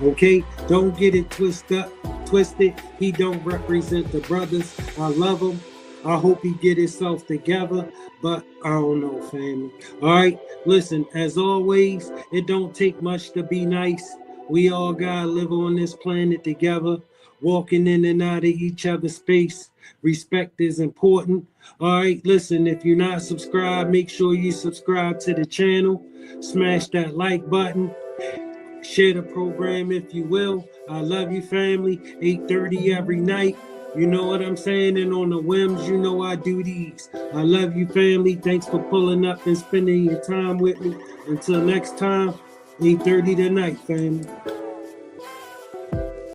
Okay? Don't get it twisted. He don't represent the brothers. I love him. I hope he get himself together, but I don't know, family. All right? Listen, as always, it don't take much to be nice. We all gotta live on this planet together, walking in and out of each other's space. Respect is important. All right, listen, if you're not subscribed, make sure you subscribe to the channel. Smash that like button. Share the program if you will. I love you, family. 8:30 every night. You know what I'm saying? And on the whims, you know I do these. I love you, family. Thanks for pulling up and spending your time with me. Until next time. 8:30 tonight, family.